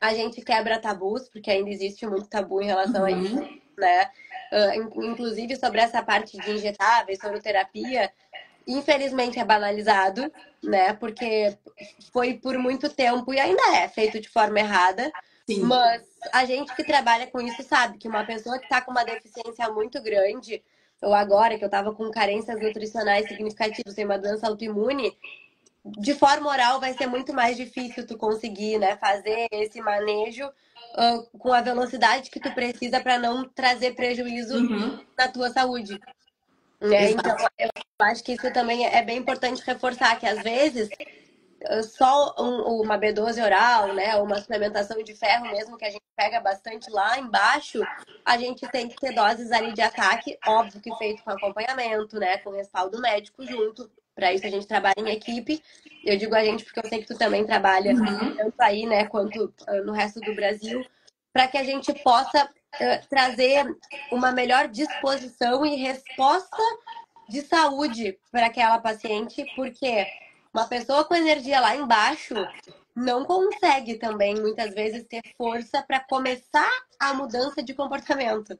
A gente quebra tabus, porque ainda existe muito tabu em relação a isso, né? Inclusive sobre essa parte de injetáveis, soroterapia, infelizmente é banalizado, né? Porque foi por muito tempo e ainda é feito de forma errada. Sim. Mas a gente que trabalha com isso sabe que uma pessoa que está com uma deficiência muito grande, ou agora que eu estava com carências nutricionais significativas, tem uma doença autoimune, de forma oral vai ser muito mais difícil tu conseguir, né, fazer esse manejo com a velocidade que tu precisa para não trazer prejuízo na tua saúde. Né? Então, eu acho que isso também é bem importante reforçar, que às vezes só uma B12 oral, né, uma suplementação de ferro mesmo, que a gente pega bastante lá embaixo, a gente tem que ter doses ali de ataque, óbvio que feito com acompanhamento, né, com respaldo médico junto. Para isso a gente trabalha em equipe. Eu digo a gente porque eu sei que tu também trabalha tanto aí, né, quanto no resto do Brasil, para que a gente possa trazer uma melhor disposição e resposta de saúde para aquela paciente, porque uma pessoa com energia lá embaixo não consegue também, muitas vezes, ter força para começar a mudança de comportamento.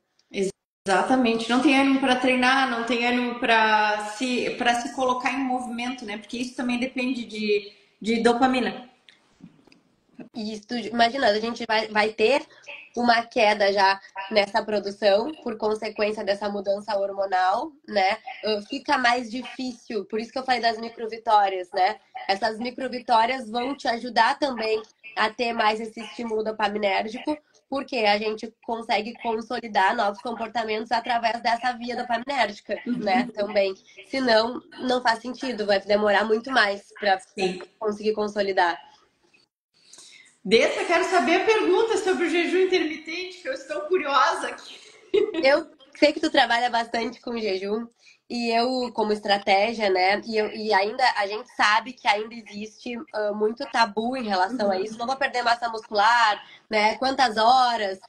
Exatamente, não tem ânimo para treinar, não tem ânimo para se colocar em movimento, né? Porque isso também depende de dopamina. Isso, imagina, a gente vai ter uma queda já nessa produção por consequência dessa mudança hormonal, né? Fica mais difícil, por isso que eu falei das microvitórias, né? Essas microvitórias vão te ajudar também a ter mais esse estímulo dopaminérgico, porque a gente consegue consolidar novos comportamentos através dessa via dopaminérgica, né? Também. Senão, não faz sentido, vai demorar muito mais para Sim. conseguir consolidar. Dessa, quero saber a pergunta sobre o jejum intermitente, que eu estou curiosa aqui. Eu sei que tu trabalha bastante com jejum e eu, como estratégia, né? E ainda a gente sabe que ainda existe muito tabu em relação a isso. Não vou perder massa muscular, né? Quantas horas?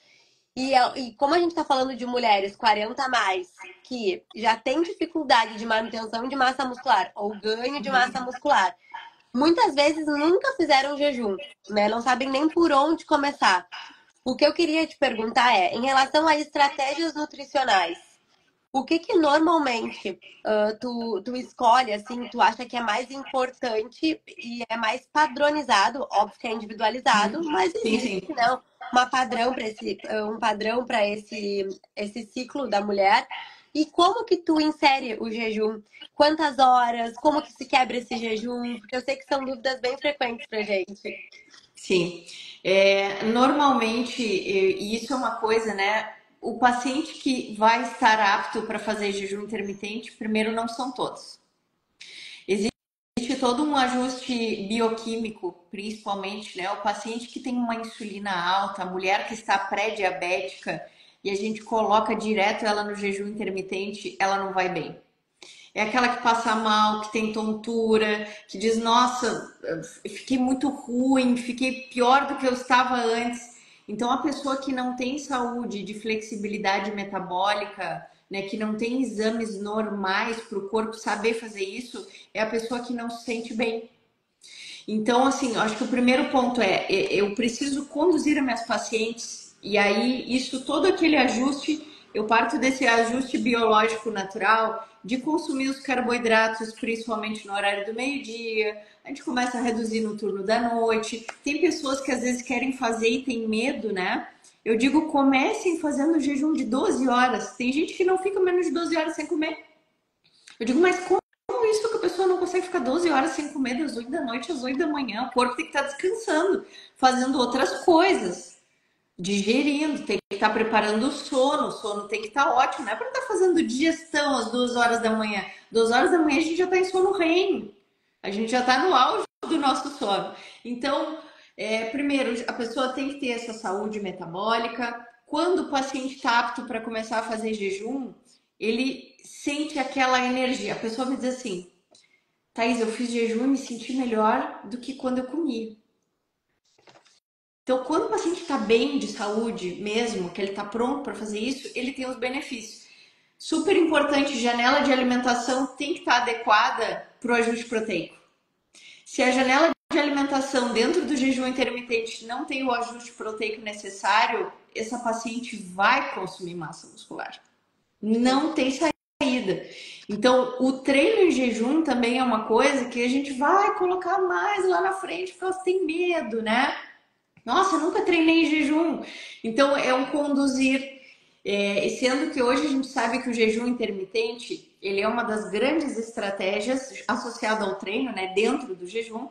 E como a gente está falando de mulheres 40 a mais, que já tem dificuldade de manutenção de massa muscular ou ganho de massa muscular, muitas vezes nunca fizeram jejum, né? Não sabem nem por onde começar. O que eu queria te perguntar é, em relação a estratégias nutricionais, o que que normalmente tu escolhe, assim, tu acha que é mais importante e é mais padronizado, óbvio que é individualizado, mas Sim, existe, sim. né, um padrão para esse ciclo da mulher. E como que tu insere o jejum? Quantas horas? Como que se quebra esse jejum? Porque eu sei que são dúvidas bem frequentes pra gente. Sim. Normalmente, e isso é uma coisa, né? O paciente que vai estar apto para fazer jejum intermitente, primeiro, não são todos. Existe todo um ajuste bioquímico, principalmente, né? O paciente que tem uma insulina alta, a mulher que está pré-diabética e a gente coloca direto ela no jejum intermitente, ela não vai bem. É aquela que passa mal, que tem tontura, que diz: Nossa, fiquei muito ruim, fiquei pior do que eu estava antes. Então, a pessoa que não tem saúde de flexibilidade metabólica, né, que não tem exames normais para o corpo saber fazer isso, é a pessoa que não se sente bem. Então, assim, eu acho que o primeiro ponto eu preciso conduzir as minhas pacientes, e aí isso, todo aquele ajuste, eu parto desse ajuste biológico natural de consumir os carboidratos, principalmente no horário do meio-dia, a gente começa a reduzir no turno da noite. Tem pessoas que às vezes querem fazer e tem medo, né? Eu digo, comecem fazendo jejum de 12 horas. Tem gente que não fica menos de 12 horas sem comer. Eu digo, mas como isso que a pessoa não consegue ficar 12 horas sem comer das 8 da noite às 8 da manhã? O corpo tem que estar descansando, fazendo outras coisas, digerindo, tem que estar preparando o sono tem que estar ótimo, não é para estar fazendo digestão às 2 horas da manhã. 2 horas da manhã a gente já está em sono REM, a gente já está no auge do nosso sono. Então, primeiro, a pessoa tem que ter essa saúde metabólica. Quando o paciente está apto para começar a fazer jejum, ele sente aquela energia. A pessoa me diz assim: Thaís, eu fiz jejum e me senti melhor do que quando eu comi. Então, quando o paciente está bem de saúde mesmo, que ele está pronto para fazer isso, ele tem os benefícios. Super importante, janela de alimentação tem que estar adequada para o ajuste proteico. Se a janela de alimentação dentro do jejum intermitente não tem o ajuste proteico necessário, essa paciente vai consumir massa muscular. Não tem saída. Então, o treino em jejum também é uma coisa que a gente vai colocar mais lá na frente porque elas têm medo, né? Nossa, eu nunca treinei em jejum. Então, é um conduzir. Sendo que hoje a gente sabe que o jejum intermitente, ele é uma das grandes estratégias associada ao treino, né? Dentro do jejum,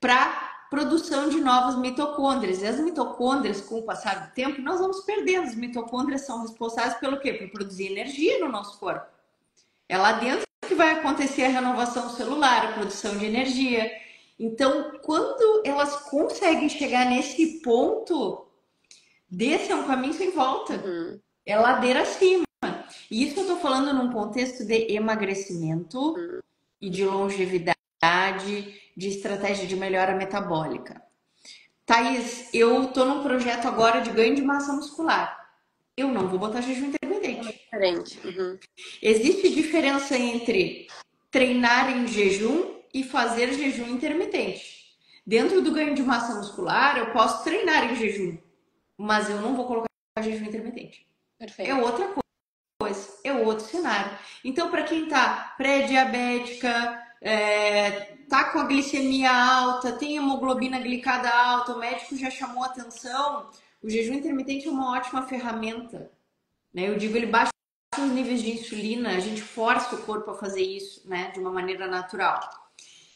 para produção de novas mitocôndrias. E as mitocôndrias, com o passar do tempo, nós vamos perdendo. As mitocôndrias são responsáveis pelo quê? Por produzir energia no nosso corpo. É lá dentro que vai acontecer a renovação celular, a produção de energia. Então, quando elas conseguem chegar nesse ponto, desse é um caminho sem volta. É ladeira acima. E isso eu estou falando num contexto de emagrecimento e de longevidade, de estratégia de melhora metabólica. Thaís, eu tô num projeto agora de ganho de massa muscular. Eu não vou botar jejum intermitente. Diferente. Existe diferença entre treinar em jejum e fazer jejum intermitente. Dentro do ganho de massa muscular, eu posso treinar em jejum, mas eu não vou colocar jejum intermitente. Perfeito. É outra coisa, é outro cenário. Então, para quem tá pré-diabética, tá com a glicemia alta, tem hemoglobina glicada alta, o médico já chamou atenção, o jejum intermitente é uma ótima ferramenta, né? Eu digo, ele baixa os níveis de insulina, a gente força o corpo a fazer isso, né, de uma maneira natural.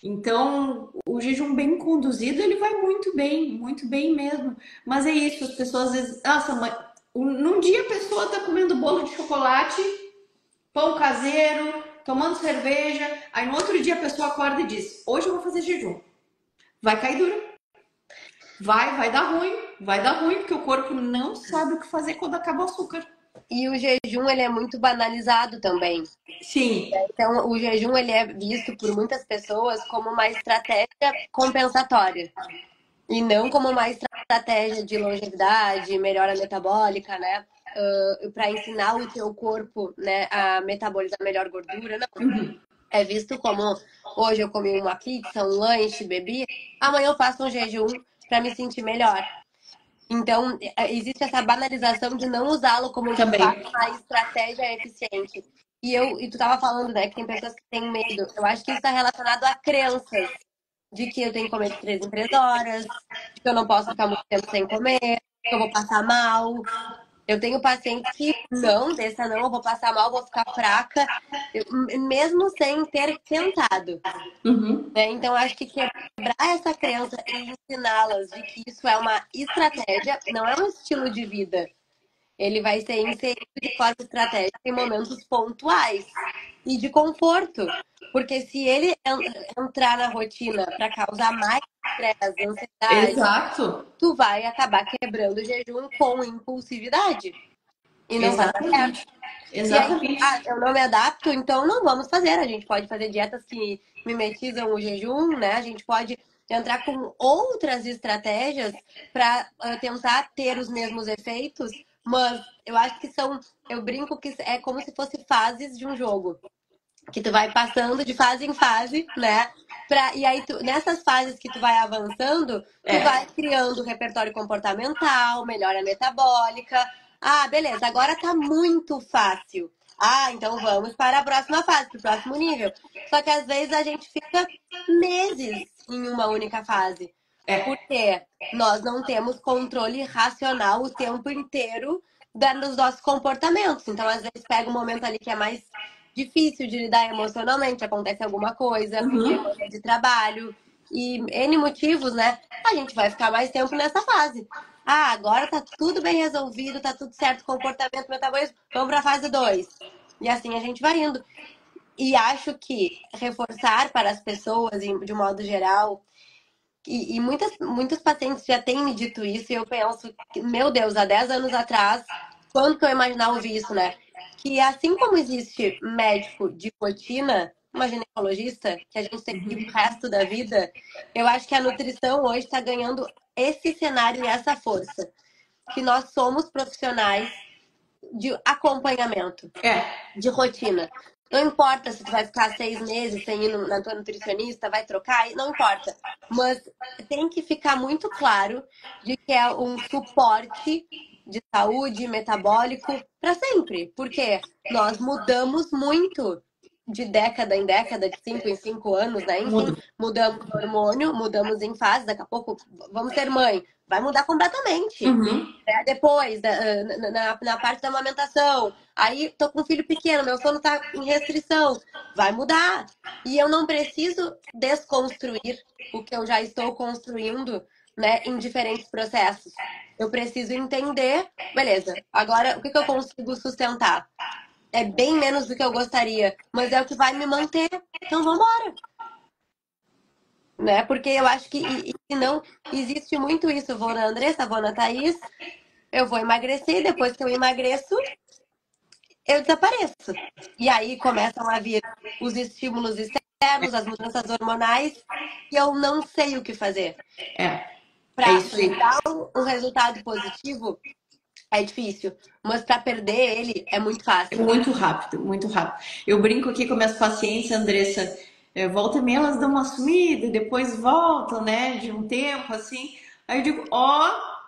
Então, o jejum bem conduzido, ele vai muito bem mesmo. Mas é isso, as pessoas às vezes, nossa, mãe, num dia a pessoa tá comendo bolo de chocolate, pão caseiro, tomando cerveja, aí no outro dia a pessoa acorda e diz: hoje eu vou fazer jejum. Vai cair dura. Vai dar ruim, porque o corpo não sabe o que fazer quando acaba o açúcar. E o jejum, ele é muito banalizado também. Sim. Então, o jejum, ele é visto por muitas pessoas como uma estratégia compensatória. E não como uma estratégia de longevidade, melhora metabólica, né? Para ensinar o teu corpo, né, a metabolizar melhor gordura. Não. Uhum. É visto como hoje eu comi uma pizza, um lanche, bebi, amanhã eu faço um jejum para me sentir melhor. Então, existe essa banalização de não usá-lo como de Também. fato uma estratégia eficiente. E tu estava falando, né, que tem pessoas que têm medo. Eu acho que isso está relacionado a crenças de que eu tenho que comer de 3 em 3 horas, de que eu não posso ficar muito tempo sem comer, que eu vou passar mal. Eu tenho pacientes que não, dessa não, eu vou passar mal, vou ficar fraca, mesmo sem ter tentado. Uhum. Né? Então, acho que quebrar essa crença e ensiná-las de que isso é uma estratégia, não é um estilo de vida. Ele vai ser inserido de forma estratégica em momentos pontuais e de conforto. Porque se ele entrar na rotina para causar mais estresse, ansiedade, Exato. tu vai acabar quebrando o jejum com impulsividade. E não vai dar certo. Exatamente. E aí, Exatamente. eu não me adapto, então não vamos fazer. A gente pode fazer dietas que mimetizam o jejum, né? A gente pode entrar com outras estratégias para tentar ter os mesmos efeitos, mas eu acho que são, eu brinco que é como se fosse fases de um jogo, que tu vai passando de fase em fase, né? E aí, nessas fases que tu vai avançando, tu vai criando repertório comportamental, melhora metabólica. Ah, beleza, agora tá muito fácil. Ah, então vamos para a próxima fase, para o próximo nível. Só que às vezes a gente fica meses em uma única fase. Porque nós não temos controle racional o tempo inteiro dos nossos comportamentos. Então, às vezes, pega um momento ali que é mais difícil de lidar emocionalmente, acontece alguma coisa, demanda de trabalho e N motivos, né? A gente vai ficar mais tempo nessa fase. Ah, agora tá tudo bem resolvido, tá tudo certo, comportamento, metabolismo, vamos pra fase 2. E assim a gente vai indo. E acho que reforçar para as pessoas, de modo geral, e muitos pacientes já têm me dito isso, e eu penso, meu Deus, há 10 anos atrás, quando que eu imaginava ouvir isso, né? Que assim como existe médico de rotina, uma ginecologista, que a gente tem que ir pro resto da vida, eu acho que a nutrição hoje está ganhando esse cenário e essa força. Que nós somos profissionais de acompanhamento, de rotina. Não importa se tu vai ficar 6 meses sem ir na tua nutricionista, vai trocar, não importa. Mas tem que ficar muito claro de que é um suporte de saúde metabólico para sempre. Porque nós mudamos muito de década em década, de 5 em 5 anos, né? Enfim, mudamos hormônio, mudamos em fase, daqui a pouco vamos ter mãe. Vai mudar completamente. Né? Depois, na parte da amamentação, aí tô com um filho pequeno, meu sono tá em restrição, vai mudar. E eu não preciso desconstruir o que eu já estou construindo, né, em diferentes processos. Eu preciso entender, beleza, agora o que eu consigo sustentar? É bem menos do que eu gostaria, mas é o que vai me manter. Então vamos embora. Né? Porque eu acho que se não existe muito isso. Eu vou na Andressa, vou na Thaís, eu vou emagrecer, depois que eu emagreço, eu desapareço. E aí começam a vir os estímulos externos, as mudanças hormonais, e eu não sei o que fazer. Para dar um resultado positivo é difícil, mas para perder ele é muito fácil. Muito rápido, muito rápido. Eu brinco aqui com minhas pacientes, Andressa, volta e meia elas dão uma sumida, depois voltam, né, de um tempo assim. Aí eu digo,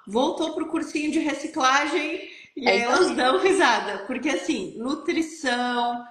voltou pro cursinho de reciclagem e aí elas dão risada, porque assim, nutrição,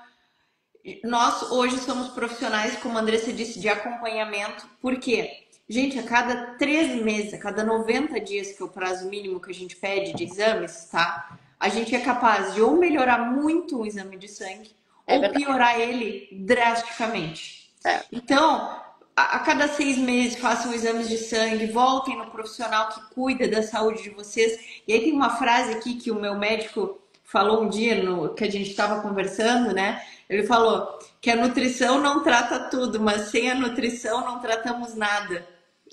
Nós hoje somos profissionais, como a Andressa disse, de acompanhamento, porque, gente, a cada 3 meses, a cada 90 dias, que é o prazo mínimo que a gente pede de exames, tá? A gente é capaz de ou melhorar muito o exame de sangue É ou verdade. piorar ele drasticamente. É, Então, a cada 6 meses, façam exames de sangue, voltem no profissional que cuida da saúde de vocês. E aí tem uma frase aqui que o meu médico falou um dia no que a gente estava conversando, né? Ele falou que a nutrição não trata tudo, mas sem a nutrição não tratamos nada.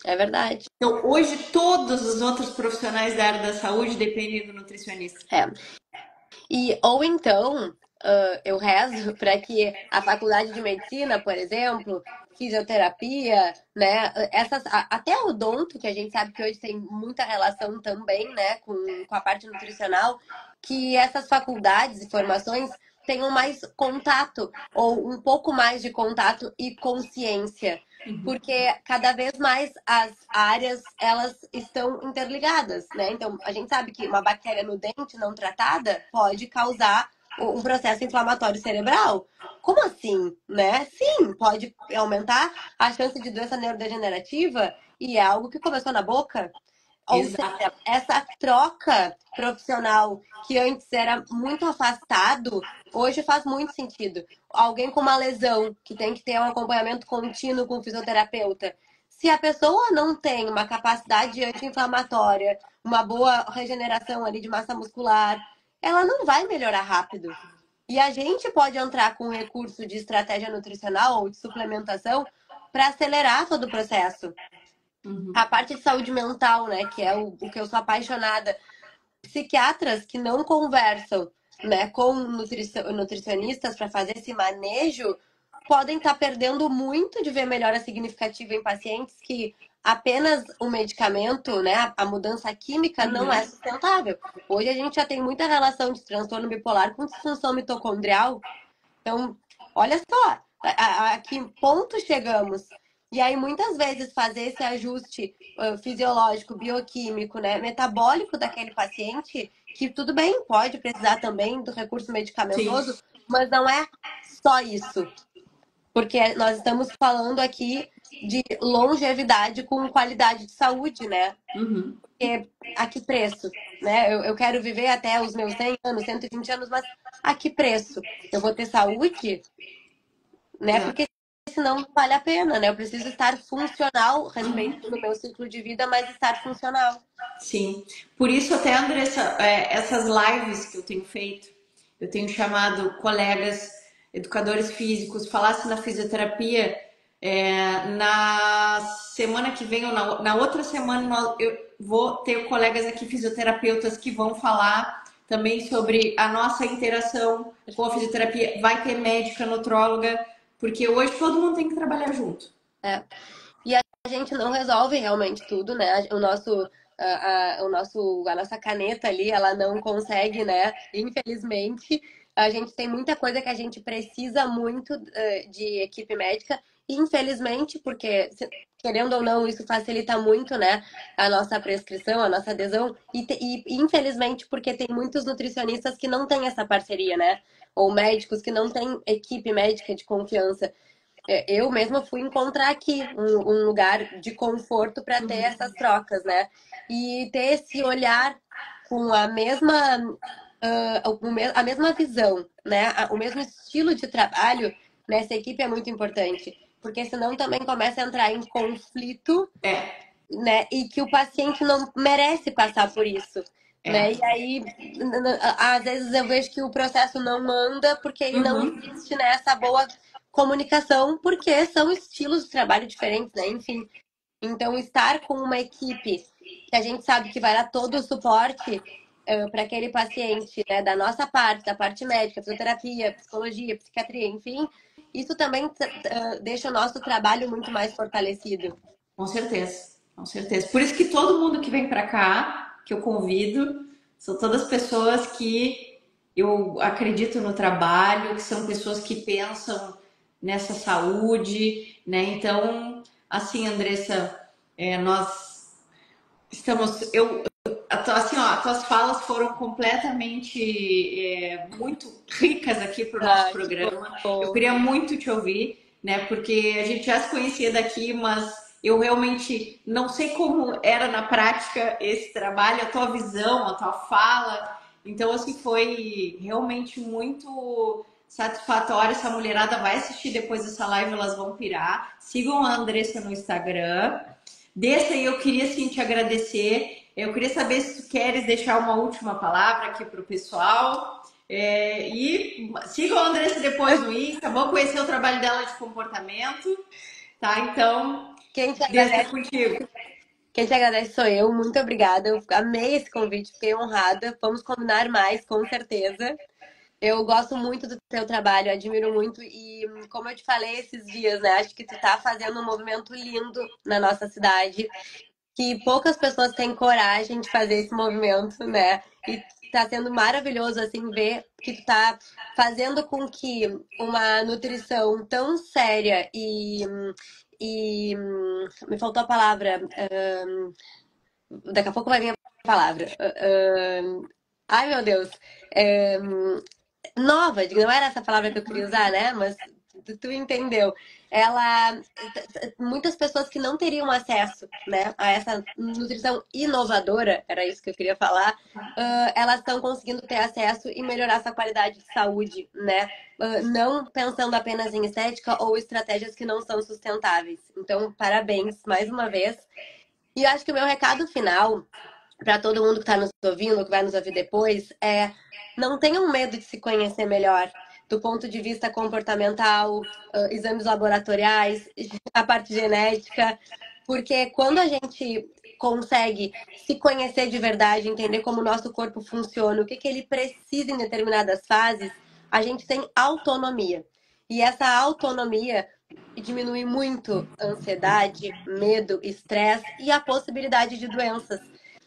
é verdade. Então, hoje, todos os outros profissionais da área da saúde dependem do nutricionista. É. E ou então, eu rezo para que a faculdade de medicina, por exemplo, fisioterapia, né, até o odonto, que a gente sabe que hoje tem muita relação também, né, com a parte nutricional, que essas faculdades e formações tenham mais contato, ou um pouco mais de contato e consciência. Porque cada vez mais as áreas elas estão interligadas, né? Então a gente sabe que uma bactéria no dente não tratada pode causar um processo inflamatório cerebral. Como assim, né? Sim, pode aumentar a chance de doença neurodegenerativa e é algo que começou na boca. Ou Exato. seja, essa troca profissional que antes era muito afastado, hoje faz muito sentido. Alguém com uma lesão que tem que ter um acompanhamento contínuo com o fisioterapeuta. Se a pessoa não tem uma capacidade anti-inflamatória, uma boa regeneração ali de massa muscular, ela não vai melhorar rápido. E a gente pode entrar com um recurso de estratégia nutricional ou de suplementação para acelerar todo o processo. Uhum. A parte de saúde mental, né, que é o que eu sou apaixonada. Psiquiatras que não conversam, né, com nutricionistas para fazer esse manejo podem estar perdendo muito de ver melhora significativa em pacientes que apenas o medicamento, né, a mudança química não é Uhum. sustentável. Hoje a gente já tem muita relação de transtorno bipolar com disfunção mitocondrial. Então, olha só, a que ponto chegamos. E aí, muitas vezes, fazer esse ajuste fisiológico, bioquímico, né, metabólico daquele paciente, que tudo bem, pode precisar também do recurso Sim. medicamentoso, mas não é só isso. Porque nós estamos falando aqui de longevidade com qualidade de saúde, né? Uhum. Porque a que preço? Né? Eu quero viver até os meus 100 anos, 120 anos, mas a que preço? Eu vou ter saúde? Né? É. Porque senão não vale a pena, né? Eu preciso estar funcional, Uhum. respeitando o meu ciclo de vida, mas estar funcional. Sim, por isso até, Andressa, essas lives que eu tenho feito, eu tenho chamado colegas, educadores físicos, falasse na fisioterapia, na semana que vem ou na outra semana eu vou ter colegas aqui fisioterapeutas que vão falar também sobre a nossa interação com a fisioterapia. Vai ter médica, nutróloga, porque hoje todo mundo tem que trabalhar junto. É. E a gente não resolve realmente tudo, né? A nossa caneta ali, ela não consegue, né? Infelizmente, a gente tem muita coisa que a gente precisa muito de equipe médica. Infelizmente, porque querendo ou não, isso facilita muito, né? A nossa prescrição, a nossa adesão. E infelizmente, porque tem muitos nutricionistas que não têm essa parceria, né? Ou médicos que não têm equipe médica de confiança. Eu mesma fui encontrar aqui um lugar de conforto para ter essas trocas, né? E ter esse olhar com a mesma visão, né? O mesmo estilo de trabalho nessa equipe é muito importante, porque senão também começa a entrar em conflito, É, né? E que o paciente não merece passar por isso. é. Né? E aí, às vezes eu vejo que o processo não anda porque não Uhum. existe, né, essa boa comunicação, porque são estilos de trabalho diferentes, né? Enfim, então estar com uma equipe que a gente sabe que vai dar todo o suporte para aquele paciente, né, da nossa parte, da parte médica, fisioterapia, psicologia, psiquiatria, enfim, isso também deixa o nosso trabalho muito mais fortalecido. Com certeza, com certeza. Por isso que todo mundo que vem para cá, que eu convido, são todas pessoas que eu acredito no trabalho, que são pessoas que pensam nessa saúde, né? Então, assim, Andressa, nós estamos. assim, ó, as tuas falas foram completamente muito ricas aqui para o nosso Ah, que programa. Eu bom. queria muito te ouvir, né? Porque a gente já se conhecia daqui, mas eu realmente não sei como era na prática esse trabalho, a tua visão, a tua fala. Então, assim, foi realmente muito satisfatório. Essa mulherada vai assistir depois dessa live, elas vão pirar. Sigam a Andressa no Instagram. Desse aí eu queria sim te agradecer. Eu queria saber se tu queres deixar uma última palavra aqui para o pessoal. E sigam a Andressa depois no Insta, vão conhecer o trabalho dela de comportamento, tá? Então, Quem te deixa agradece, contigo. quem te agradece sou eu. Muito obrigada. Eu amei esse convite, fiquei honrada. Vamos combinar mais, com certeza. Eu gosto muito do teu trabalho, admiro muito e, como eu te falei esses dias, né? Acho que tu tá fazendo um movimento lindo na nossa cidade, que poucas pessoas têm coragem de fazer esse movimento, né? E tá sendo maravilhoso, assim, ver que tu tá fazendo com que uma nutrição tão séria e me faltou a palavra, daqui a pouco vai vir a palavra. Ai, meu Deus. Nova, não era essa palavra que eu queria usar, né? Mas tu entendeu. Ela, muitas pessoas que não teriam acesso, né, a essa nutrição inovadora, era isso que eu queria falar, elas estão conseguindo ter acesso e melhorar essa qualidade de saúde, né? Não pensando apenas em estética ou estratégias que não são sustentáveis. Então, parabéns mais uma vez. E eu acho que o meu recado final para todo mundo que está nos ouvindo, que vai nos ouvir depois, não tenham medo de se conhecer melhor do ponto de vista comportamental, exames laboratoriais, a parte genética, porque quando a gente consegue se conhecer de verdade, entender como o nosso corpo funciona, o que, que ele precisa em determinadas fases, a gente tem autonomia. E essa autonomia diminui muito ansiedade, medo, estresse e a possibilidade de doenças.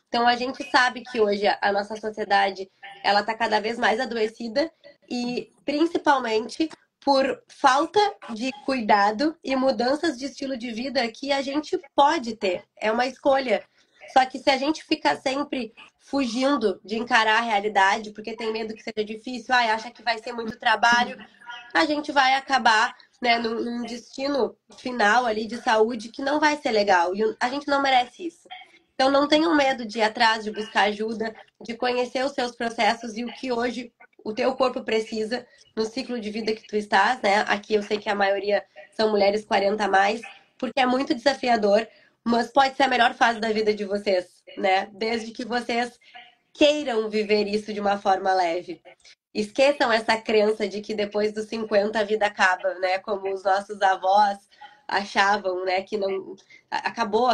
Então a gente sabe que hoje a nossa sociedade ela está cada vez mais adoecida e principalmente por falta de cuidado e mudanças de estilo de vida que a gente pode ter. É uma escolha. Só que se a gente fica sempre fugindo de encarar a realidade, porque tem medo que seja difícil, acha que vai ser muito trabalho, a gente vai acabar, né, num destino final ali de saúde que não vai ser legal. E a gente não merece isso. Então não tenham medo de ir atrás, de buscar ajuda, de conhecer os seus processos e o que hoje o teu corpo precisa no ciclo de vida que tu estás, né? Aqui eu sei que a maioria são mulheres 40 a mais, porque é muito desafiador, mas pode ser a melhor fase da vida de vocês, né? Desde que vocês queiram viver isso de uma forma leve. Esqueçam essa crença de que depois dos 50 a vida acaba, né? Como os nossos avós achavam, né? Que não acabou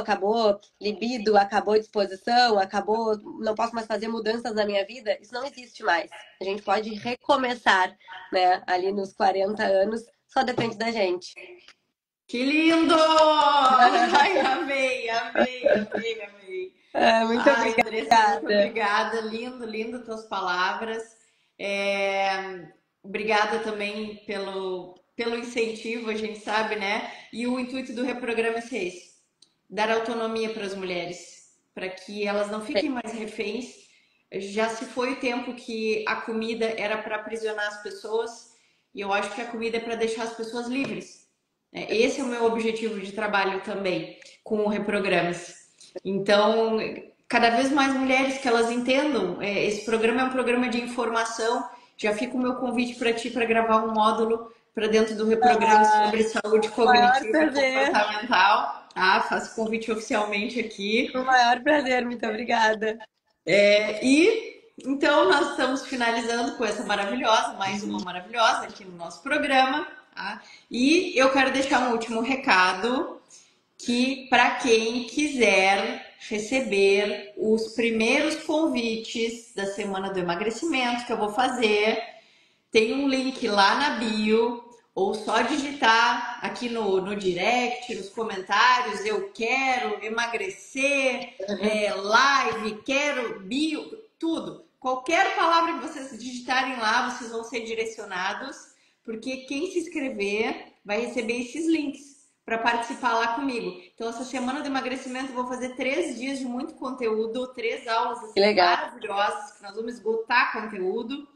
libido, acabou disposição, acabou, não posso mais fazer mudanças na minha vida. Isso não existe mais. A gente pode recomeçar, né? Ali nos 40 anos, só depende da gente. Que lindo! Ai, amei, amei, amei, amei. Muito Ai, Andressa, muito obrigada. obrigada. Lindo, lindo tuas palavras. Obrigada também pelo incentivo, a gente sabe, né? E o intuito do reprograma é esse: dar autonomia para as mulheres, para que elas não fiquem mais reféns. Já se foi o tempo que a comida era para aprisionar as pessoas, e eu acho que a comida é para deixar as pessoas livres. Esse é o meu objetivo de trabalho também com o Reprogramas. Então, cada vez mais mulheres que elas entendam. Esse programa é um programa de informação. Já fica o meu convite para ti para gravar um módulo para dentro do Reprograma sobre saúde O maior cognitiva e prazer. comportamental. Ah, faço convite oficialmente O aqui. maior prazer. Muito obrigada. E então nós estamos finalizando com essa maravilhosa, mais uma maravilhosa aqui no nosso programa. Tá? E eu quero deixar um último recado que para quem quiser receber os primeiros convites da semana do emagrecimento que eu vou fazer, tem um link lá na bio, ou só digitar aqui no direct, nos comentários, eu quero emagrecer, live, quero bio, tudo. Qualquer palavra que vocês digitarem lá, vocês vão ser direcionados, porque quem se inscrever vai receber esses links para participar lá comigo. Então, essa semana de emagrecimento, eu vou fazer 3 dias de muito conteúdo, 3 aulas Que assim, legal. maravilhosas, que nós vamos esgotar conteúdo.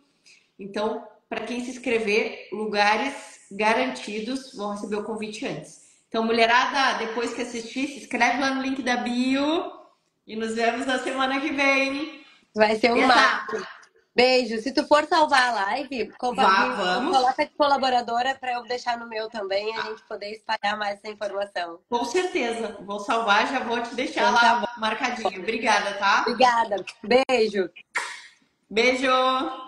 Então, para quem se inscrever, lugares garantidos, vão receber o convite antes. Então, mulherada, depois que assistir, se inscreve lá no link da bio e nos vemos na semana que vem. Vai ser um Beleza? máximo. Beijo. Se tu for salvar a live, Vamos. coloca de colaboradora para eu deixar no meu também e a gente poder espalhar mais essa informação. Com certeza. Vou salvar, já vou te deixar Então tá bom. lá marcadinho. Obrigada, tá? Obrigada. Beijo. Beijo!